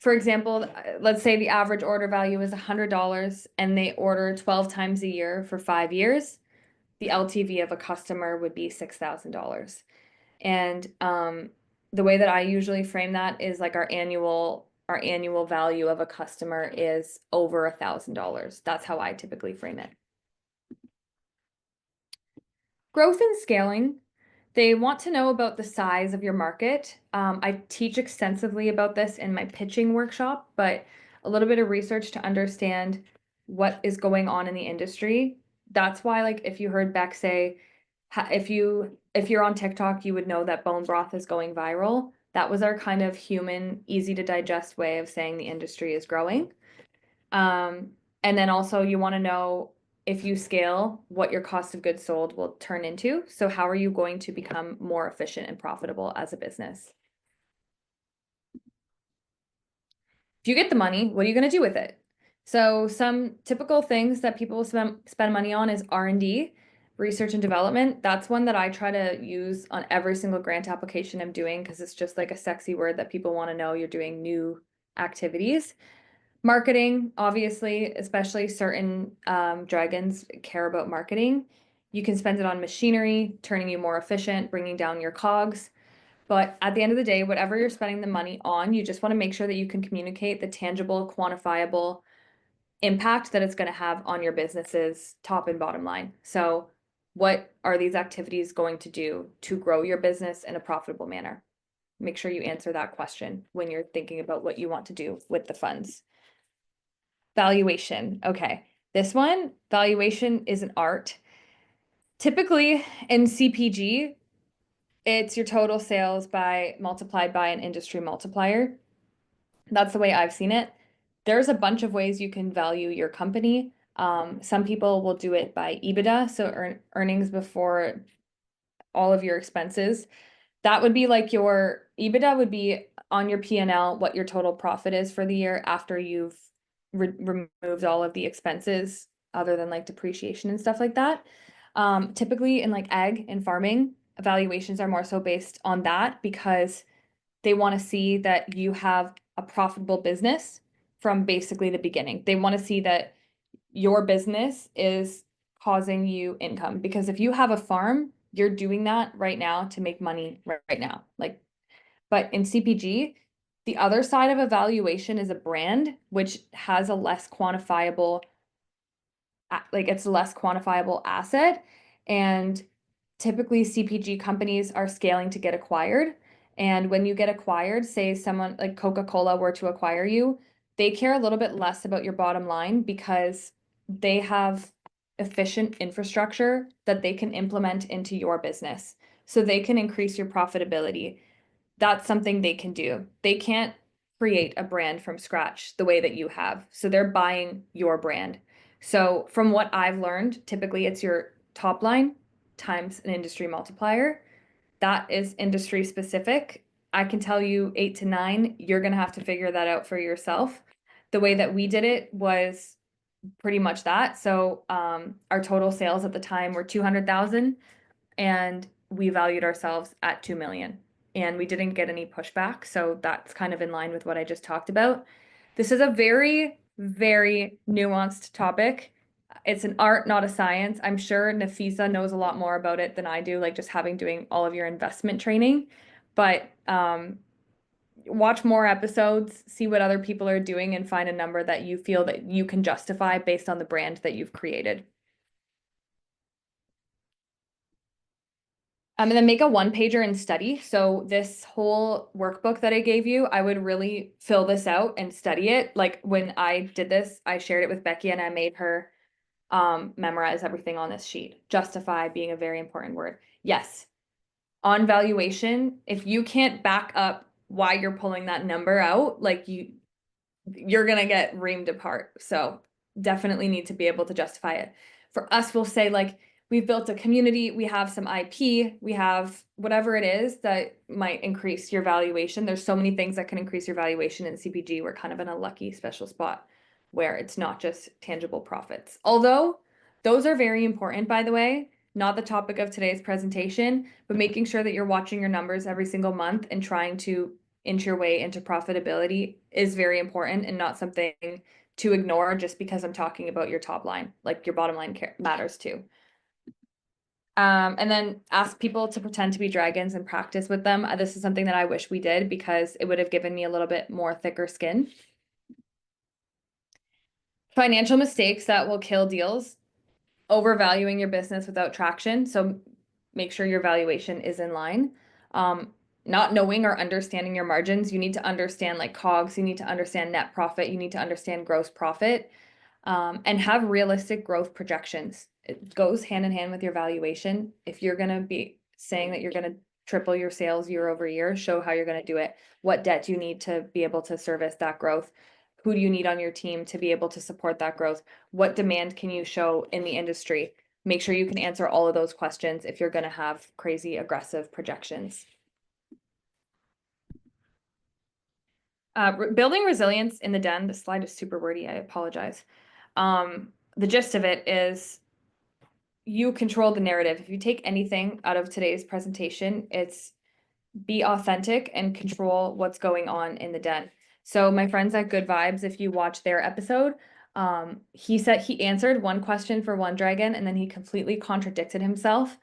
for example, let's say the average order value is $100 and they order 12 times a year for 5 years, the LTV of a customer would be $6,000. And the way that I usually frame that is like our annual value of a customer is over $1,000. That's how I typically frame it. Growth and scaling. They want to know about the size of your market. I teach extensively about this in my pitching workshop, but a little bit of research to understand what is going on in the industry. That's why, like, if you heard Beck say, if you're on TikTok, you would know that bone broth is going viral. That was our kind of human, easy to digest way of saying the industry is growing. And then also you want to know, if you scale, what your cost of goods sold will turn into. So how are you going to become more efficient and profitable as a business? If you get the money, what are you going to do with it? So some typical things that people spend money on is R&D, research and development. That's one that I try to use on every single grant application I'm doing, because it's just like a sexy word that people want to know you're doing new activities. Marketing, obviously, especially certain dragons care about marketing. You can spend it on machinery, turning you more efficient, bringing down your COGS. But at the end of the day, whatever you're spending the money on, you just want to make sure that you can communicate the tangible, quantifiable impact that it's going to have on your business's top and bottom line. So what are these activities going to do to grow your business in a profitable manner? Make sure you answer that question when you're thinking about what you want to do with the funds. Valuation. Okay. This one, valuation is an art. Typically in CPG, it's your total sales multiplied by an industry multiplier. That's the way I've seen it. There's a bunch of ways you can value your company. Some people will do it by EBITDA, so earnings before all of your expenses. That would be like your EBITDA would be on your P&L, what your total profit is for the year after you've removed all of the expenses other than like depreciation and stuff like that. Typically in like ag and farming, evaluations are more so based on that, because they want to see that you have a profitable business from basically the beginning. They want to see that your business is causing you income, because if you have a farm, you're doing that right now to make money right now. Like, but in CPG, the other side of evaluation is a brand, which has a less quantifiable, like it's a less quantifiable asset. And typically CPG companies are scaling to get acquired. And when you get acquired, say someone like Coca-Cola were to acquire you, they care a little bit less about your bottom line, because they have efficient infrastructure that they can implement into your business. So they can increase your profitability. That's something they can do. They can't create a brand from scratch the way that you have. So they're buying your brand. So from what I've learned, typically it's your top line times an industry multiplier. That is industry specific. I can tell you 8 to 9, you're going to have to figure that out for yourself. The way that we did it was pretty much that. So our total sales at the time were 200,000 and we valued ourselves at 2 million, and we didn't get any pushback. So that's kind of in line with what I just talked about. This is a very, very nuanced topic. It's an art, not a science. I'm sure Nafisa knows a lot more about it than I do, like just doing all of your investment training. But watch more episodes, see what other people are doing, and find a number that you feel that you can justify based on the brand that you've created. And then make a one-pager and study. So this whole workbook that I gave you, I would really fill this out and study it. Like when I did this, I shared it with Becky and I made her memorize everything on this sheet. Justify being a very important word. Yes. On valuation, if you can't back up why you're pulling that number out, like you're gonna get reamed apart. So definitely need to be able to justify it. For us, we'll say like, we've built a community, we have some IP, we have whatever it is that might increase your valuation. There's so many things that can increase your valuation in CPG. We're kind of in a lucky special spot where it's not just tangible profits. Although those are very important, by the way, not the topic of today's presentation, but making sure that you're watching your numbers every single month and trying to inch your way into profitability is very important and not something to ignore just because I'm talking about your top line. Like your bottom line matters too. And then ask people to pretend to be dragons and practice with them. This is something that I wish we did because it would have given me a little bit more thicker skin. Financial mistakes that will kill deals. Overvaluing your business without traction. So make sure your valuation is in line. Not knowing or understanding your margins. You need to understand like COGS. You need to understand net profit. You need to understand gross profit. And have realistic growth projections. It goes hand in hand with your valuation. If you're going to be saying that you're going to triple your sales year over year, show how you're going to do it. What debt do you need to be able to service that growth? Who do you need on your team to be able to support that growth? What demand can you show in the industry? Make sure you can answer all of those questions if you're going to have crazy aggressive projections. Building resilience in the den. This slide is super wordy. I apologize. The gist of it is you control the narrative. If you take anything out of today's presentation, it's be authentic and control what's going on in the den. So my friends at Good Vibes, if you watch their episode, he said he answered one question for one dragon and then he completely contradicted himself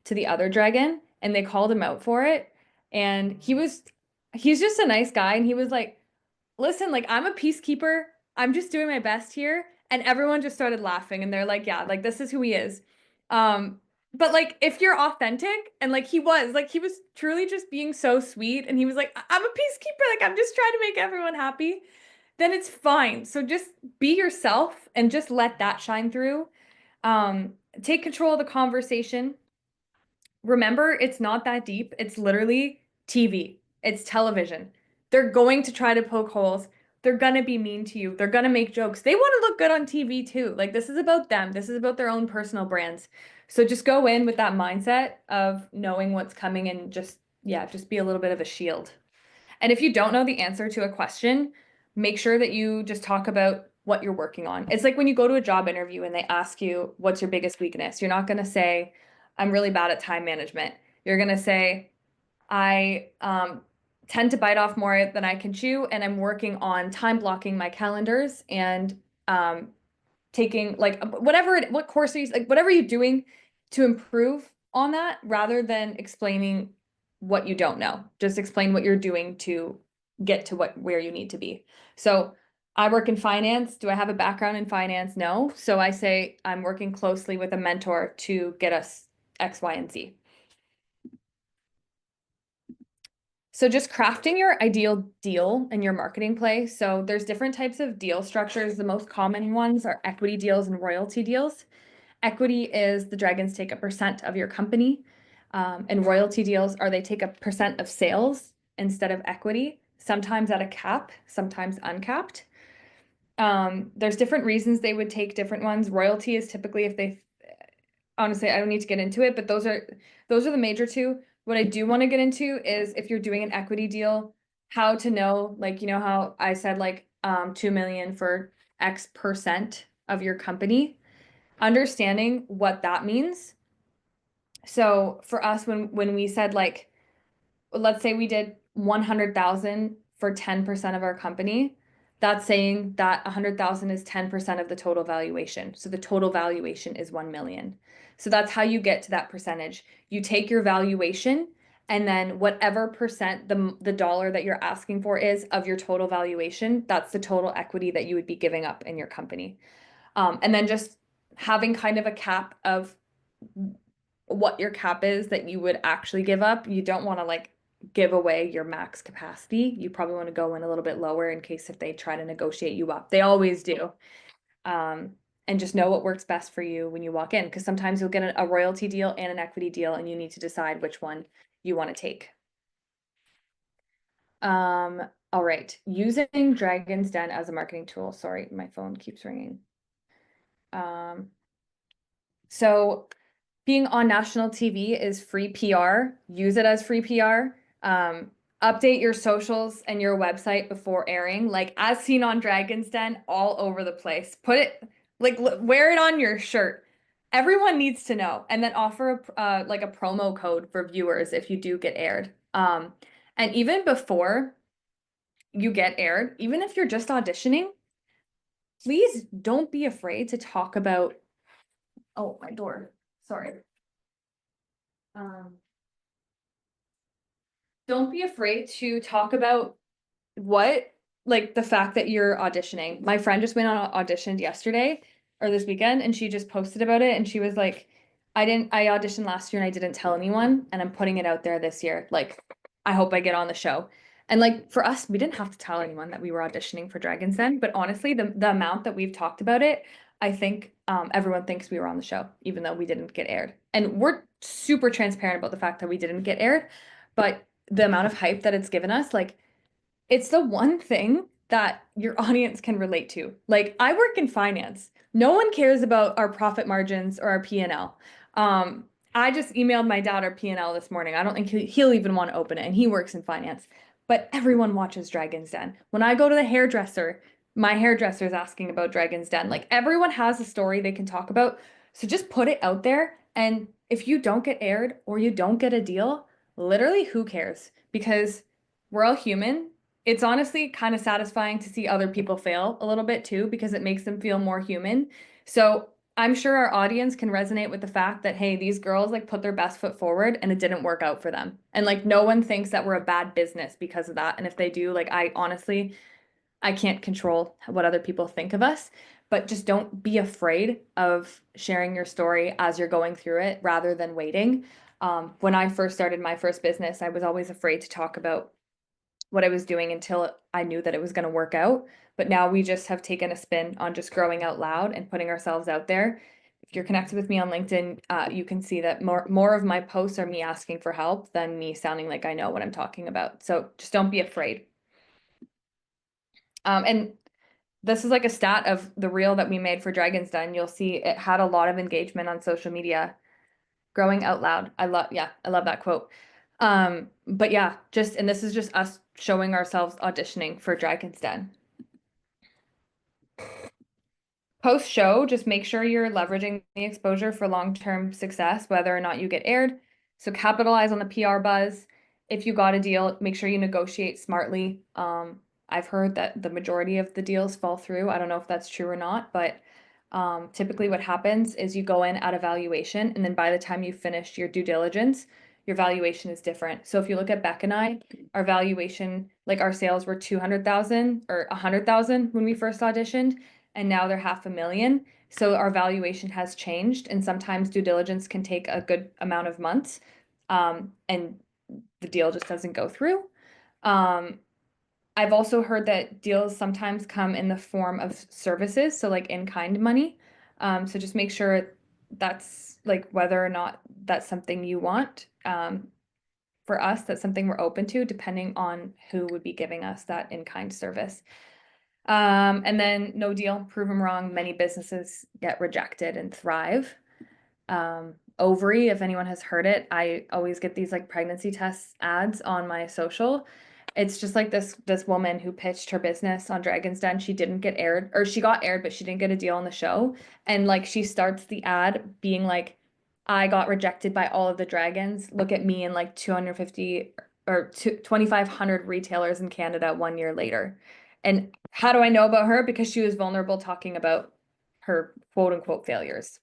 to the other dragon and they called him out for it. And he's just a nice guy. And he was like, listen, like I'm a peacekeeper. I'm just doing my best here. And everyone just started laughing and they're like, yeah, like this is who he is. But like if you're authentic and like he was truly just being so sweet and he was like, I'm a peacekeeper, like I'm just trying to make everyone happy, then it's fine. So just be yourself and just let that shine through. Take control of the conversation. Remember, it's not that deep. It's literally TV. It's television. They're going to try to poke holes. They're going to be mean to you. They're going to make jokes. They want to look good on TV too. Like this is about them. This is about their own personal brands. So just go in with that mindset of knowing what's coming and just be a little bit of a shield. And if you don't know the answer to a question, make sure that you just talk about what you're working on. It's like when you go to a job interview and they ask you, what's your biggest weakness? You're not going to say, I'm really bad at time management. You're going to say, I tend to bite off more than I can chew, and I'm working on time blocking my calendars and taking like what course are you like whatever you're doing to improve on that rather than explaining what you don't know. Just explain what you're doing to get to where you need to be. So I work in finance. Do I have a background in finance? No. So I say I'm working closely with a mentor to get us X, Y, and Z. So just crafting your ideal deal in your marketing play. So there's different types of deal structures. The most common ones are equity deals and royalty deals. Equity is the dragons take a % of your company. And royalty deals are they take a % of sales instead of equity, sometimes at a cap, sometimes uncapped. There's different reasons they would take different ones. Royalty is typically if they, honestly, I don't need to get into it, but those are the major two. What I do want to get into is if you're doing an equity deal, how to know, like, you know, how I said like 2 million for X % of your company, understanding what that means. So for us, when we said like, let's say we did 100,000 for 10% of our company, that's saying that 100,000 is 10% of the total valuation. So the total valuation is 1 million. So that's how you get to that percentage. You take your valuation and then whatever % the dollar that you're asking for is of your total valuation, that's the total equity that you would be giving up in your company. And then just having kind of a cap of what your cap is that you would actually give up. You don't want to like give away your max capacity. You probably want to go in a little bit lower in case if they try to negotiate you up. They always do. And just know what works best for you when you walk in, because sometimes you'll get a royalty deal and an equity deal and you need to decide which one you want to take. All right, using Dragon's Den as a marketing tool. Sorry, my phone keeps ringing. So being on national TV is free PR. Use it as free PR. Update your socials and your website before airing, like as seen on Dragon's Den, all over the place. Put it, like wear it on your shirt. Everyone needs to know. And then offer like a promo code for viewers if you do get aired. And even before you get aired, even if you're just auditioning, please don't be afraid to talk about, oh, my door, sorry. Don't be afraid to talk about like the fact that you're auditioning. My friend just went on auditioned yesterday or this weekend, and she just posted about it, and she was like, I auditioned last year and I didn't tell anyone, and I'm putting it out there this year. Like, I hope I get on the show. And like for us, we didn't have to tell anyone that we were auditioning for Dragon's Den, but honestly, the amount that we've talked about it, I think everyone thinks we were on the show, even though we didn't get aired. And we're super transparent about the fact that we didn't get aired, but the amount of hype that it's given us, like, it's the one thing that your audience can relate to. Like, I work in finance. No one cares about our profit margins or our P&L. I just emailed my dad our P&L this morning. I don't think he'll even want to open it, and he works in finance. But everyone watches Dragon's Den. When I go to the hairdresser, my hairdresser is asking about Dragon's Den. Like, everyone has a story they can talk about. So just put it out there. And if you don't get aired or you don't get a deal, literally, who cares? Because we're all human. It's honestly kind of satisfying to see other people fail a little bit too, because it makes them feel more human. So I'm sure our audience can resonate with the fact that, hey, these girls like put their best foot forward and it didn't work out for them. And like no one thinks that we're a bad business because of that. And if they do, like, I honestly, I can't control what other people think of us, but just don't be afraid of sharing your story as you're going through it rather than waiting. When I first started my first business, I was always afraid to talk about what I was doing until I knew that it was going to work out. But now we just have taken a spin on just growing out loud and putting ourselves out there. If you're connected with me on LinkedIn, you can see that more of my posts are me asking for help than me sounding like I know what I'm talking about. So just don't be afraid. And this is like a stat of the reel that we made for Dragon's Den. You'll see it had a lot of engagement on social media. Growing out loud. I love that quote. But yeah, and this is just us showing ourselves auditioning for Dragon's Den. Post show, just make sure you're leveraging the exposure for long-term success, whether or not you get aired. So capitalize on the PR buzz. If you got a deal, make sure you negotiate smartly. I've heard that the majority of the deals fall through. I don't know if that's true or not, but typically what happens is you go in at a valuation, and then by the time you finish your due diligence, your valuation is different. So if you look at Beck and I, our valuation, like our sales were 200,000 or 100,000 when we first auditioned, and now they're 500,000. So our valuation has changed, and sometimes due diligence can take a good amount of months, and the deal just doesn't go through. I've also heard that deals sometimes come in the form of services, so like in-kind money. So just make sure that's like whether or not that's something you want. For us, that's something we're open to, depending on who would be giving us that in-kind service. And then no deal, prove them wrong. Many businesses get rejected and thrive. Ovary, if anyone has heard it, I always get these like pregnancy test ads on my social. It's just like this woman who pitched her business on Dragon's Den. She didn't get aired, or she got aired, but she didn't get a deal on the show. And like she starts the ad being like, I got rejected by all of the dragons. Look at me and like 250 or 2,500 retailers in Canada 1 year later. And how do I know about her? Because she was vulnerable talking about her quote unquote failures.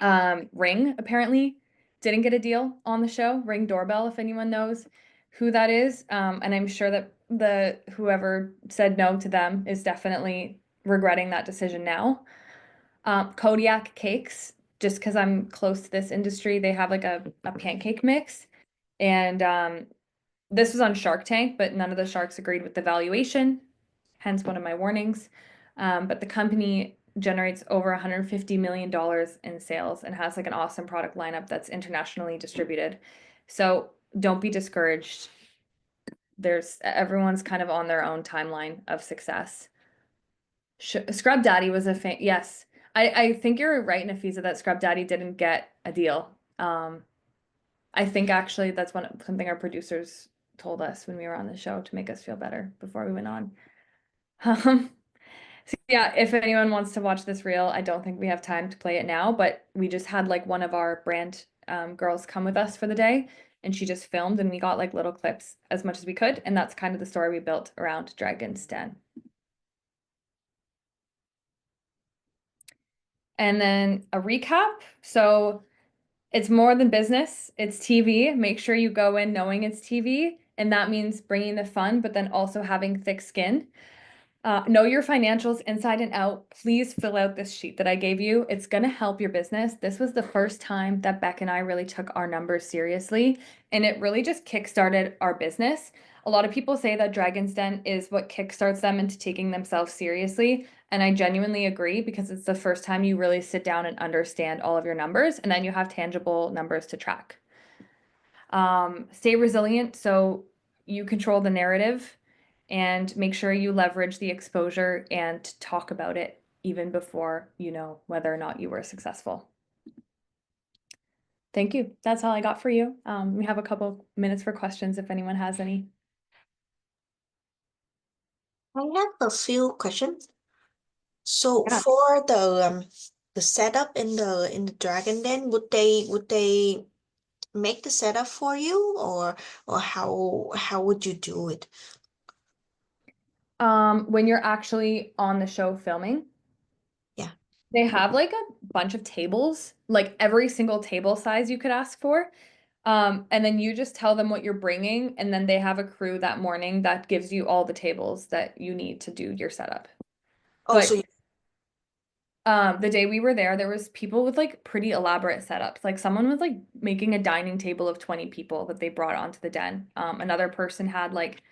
Ring apparently didn't get a deal on the show. Ring doorbell, if anyone knows who that is. And I'm sure that whoever said no to them is definitely regretting that decision now. Kodiak cakes, just because I'm close to this industry, they have like a pancake mix. And this was on Shark Tank, but none of the sharks agreed with the valuation, hence one of my warnings. But the company generates over $150 million in sales and has like an awesome product lineup that's internationally distributed. So don't be discouraged. Everyone's kind of on their own timeline of success. Scrub Daddy was yes. I think you're right, Nafisa, that Scrub Daddy didn't get a deal. I think actually that's something our producers told us when we were on the show to make us feel better before we went on. So yeah, if anyone wants to watch this reel, I don't think we have time to play it now, but we just had like one of our brand girls come with us for the day, and she just filmed, and we got like little clips as much as we could, and that's kind of the story we built around Dragon's Den. And then a recap. So it's more than business, it's TV. Make sure you go in knowing it's TV, and that means bringing the fun, but then also having thick skin. Know your financials inside and out. Please fill out this sheet that I gave you. It's going to help your business. This was the first time that Beck and I really took our numbers seriously, and it really just kickstarted our business. A lot of people say that Dragon's Den is what kickstarts them into taking themselves seriously, and I genuinely agree because it's the first time you really sit down and understand all of your numbers, and then you have tangible numbers to track. Stay resilient, so you control the narrative, and make sure you leverage the exposure and talk about it even before you know whether or not you were successful. Thank you. That's all I got for you. We have a couple minutes for questions if anyone has any. I have a few questions. So Yeah. for the setup in the Dragon Den, would they make the setup for you, or how would you do it? When you're actually on the show filming, Yeah. they have like a bunch of tables, like every single table size you could ask for. And then you just tell them what you're bringing, and then they have a crew that morning that gives you all the tables that you need to do your setup. Oh, But so you, the day we were there, there was people with like pretty elaborate setups. Like someone was like making a dining table of 20 people that they brought onto the den. Another person had like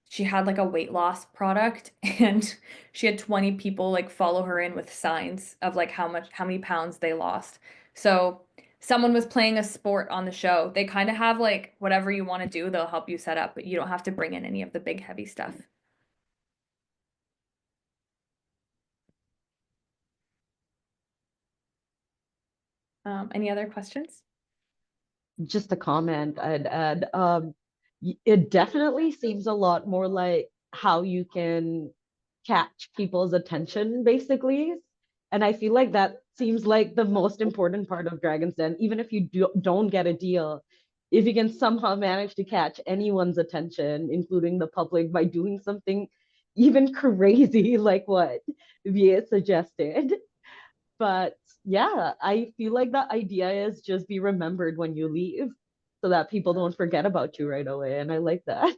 she had like a weight loss product, and she had 20 people like follow her in with signs of like how many pounds they lost. So someone was playing a sport on the show. They kind of have like whatever you want to do, they'll help you set up, but you don't have to bring in any of the big heavy stuff. Any other questions? Just a comment I'd add. It definitely seems a lot more like how you can catch people's attention, basically. And I feel like that seems like the most important part of Dragon's Den. Even if you don't get a deal, if you can somehow manage to catch anyone's attention, including the public, by doing something even crazy like what Viet suggested. But yeah, I feel like the idea is just be remembered when you leave so that people don't forget about you right away. And I like that.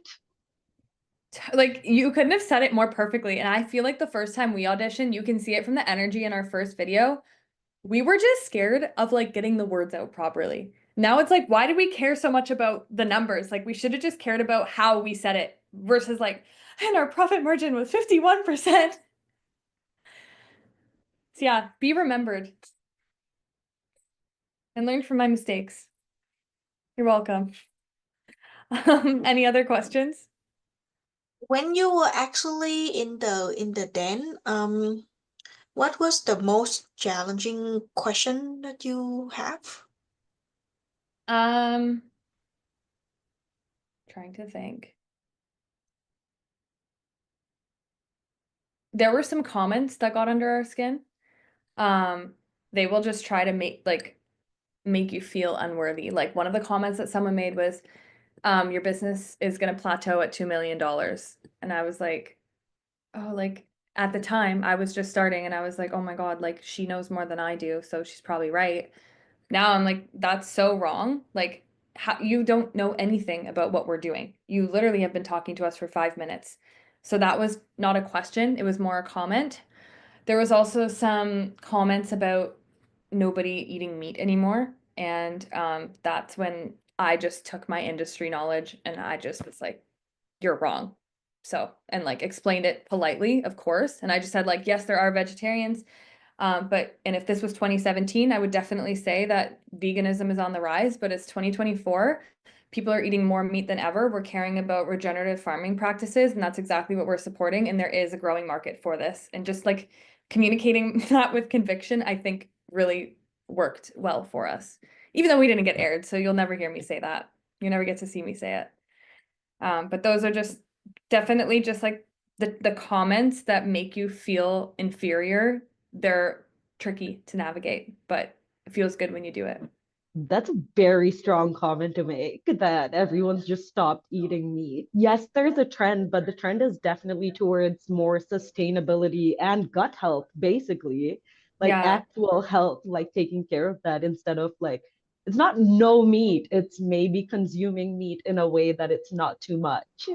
Like you couldn't have said it more perfectly. And I feel like the first time we auditioned, you can see it from the energy in our first video. We were just scared of like getting the words out properly. Now it's like, why do we care so much about the numbers? Like we should have just cared about how we said it versus like, and our profit margin was 51%. So yeah, be remembered and learn from my mistakes. You're welcome. Any other questions? when you were actually in the den, what was the most challenging question that you have? Trying to think. There were some comments that got under our skin. They will just try to make you feel unworthy. Like one of the comments that someone made was, your business is gonna plateau at $2 million. And I was like, oh, like at the time I was just starting, and I was like, oh my God, like she knows more than I do, so she's probably right. Now I'm like, that's so wrong. Like, you don't know anything about what we're doing. You literally have been talking to us for 5 minutes. So that was not a question, it was more a comment. There was also some comments about nobody eating meat anymore. And that's when I just took my industry knowledge and I just was like, you're wrong. So, and like explained it politely, of course. And I just said, like, yes, there are vegetarians. And if this was 2017, I would definitely say that veganism is on the rise, but it's 2024. People are eating more meat than ever. We're caring about regenerative farming practices, and that's exactly what we're supporting. And there is a growing market for this. And just like communicating that with conviction, I think really worked well for us, even though we didn't get aired. So you'll never hear me say that. You never get to see me say it. But those are just definitely just like the comments that make you feel inferior. They're tricky to navigate, but it feels good when you do it. that's a very strong comment to make, that everyone's just stopped eating meat. Yes, there's a trend, but the trend is definitely towards more sustainability and gut health, basically, like Yeah, actual health, like taking care of that instead of like, it's not no meat, it's maybe consuming meat in a way that it's not too much.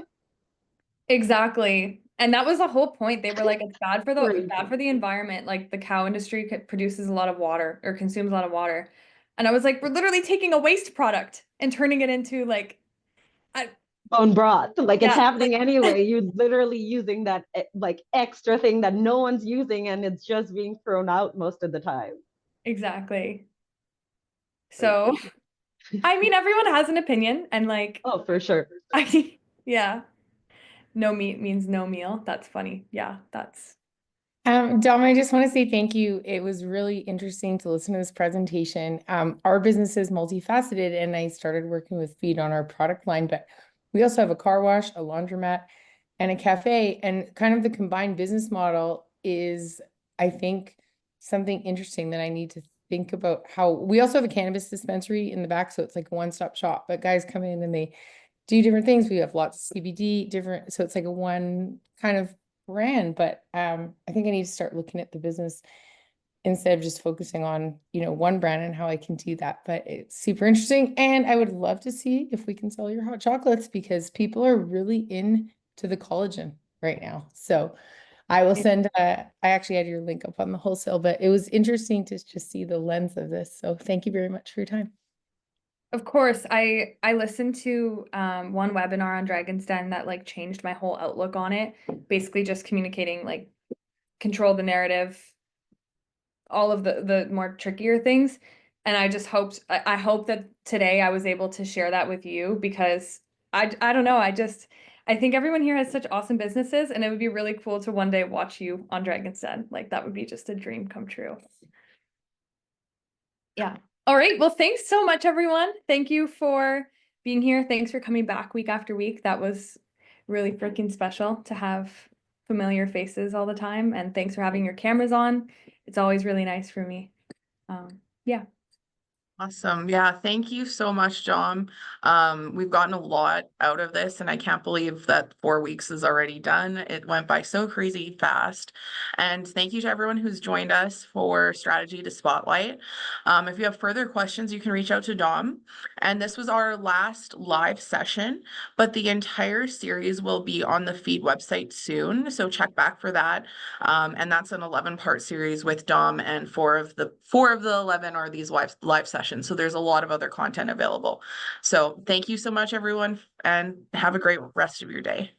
exactly. And that was the whole point. They were like, it's Crazy. bad for the environment. Like the cow industry produces a lot of water or consumes a lot of water. And I was like, we're literally taking a waste product and turning it into like, I, Bone broth, like it's yeah, happening like anyway. You're literally using that like extra thing that no one's using, and it's just being thrown out most of the time. exactly. Like, So, I mean, everyone has an opinion and like, oh, for sure. yeah, no meat means no meal. That's funny. Yeah, that's Dom, I just want to say thank you. It was really interesting to listen to this presentation. Our business is multifaceted, and I started working with feed on our product line, but we also have a car wash, a laundromat, and a cafe. And kind of the combined business model is, I think, something interesting that I need to think about. How we also have a cannabis dispensary in the back, so it's like a one-stop shop. But guys come in and they do different things. We have lots of CBD, different, so it's like a one kind of brand, but I think I need to start looking at the business instead of just focusing on, one brand and how I can do that. But it's super interesting. And I would love to see if we can sell your hot chocolates because people are really into the collagen right now. So I will send, I actually had your link up on the wholesale, but it was interesting to just see the lens of this. So thank you very much for your time. of course. I listened to one webinar on Dragon's Den that like changed my whole outlook on it. Basically just communicating like control the narrative, all of the more trickier things. And I just I hope that today I was able to share that with you because I don't know, I think everyone here has such awesome businesses and it would be really cool to one day watch you on Dragon's Den. Like that would be just a dream come true. Yeah. All right. Well, thanks so much, everyone. Thank you for being here. Thanks for coming back week after week. That was really freaking special to have familiar faces all the time. And thanks for having your cameras on. It's always really nice for me. Yeah. Awesome. Yeah, thank you so much, John. We've gotten a lot out of this, and I can't believe that 4 weeks is already done. It went by so crazy fast. And thank you to everyone who's joined us for Strategy to Spotlight. If you have further questions, you can reach out to Dom. And this was our last live session, but the entire series will be on the feed website soon. So check back for that. And that's an 11-part series with Dom, and four of the 11 are these live sessions. So there's a lot of other content available. So thank you so much, everyone, and have a great rest of your day.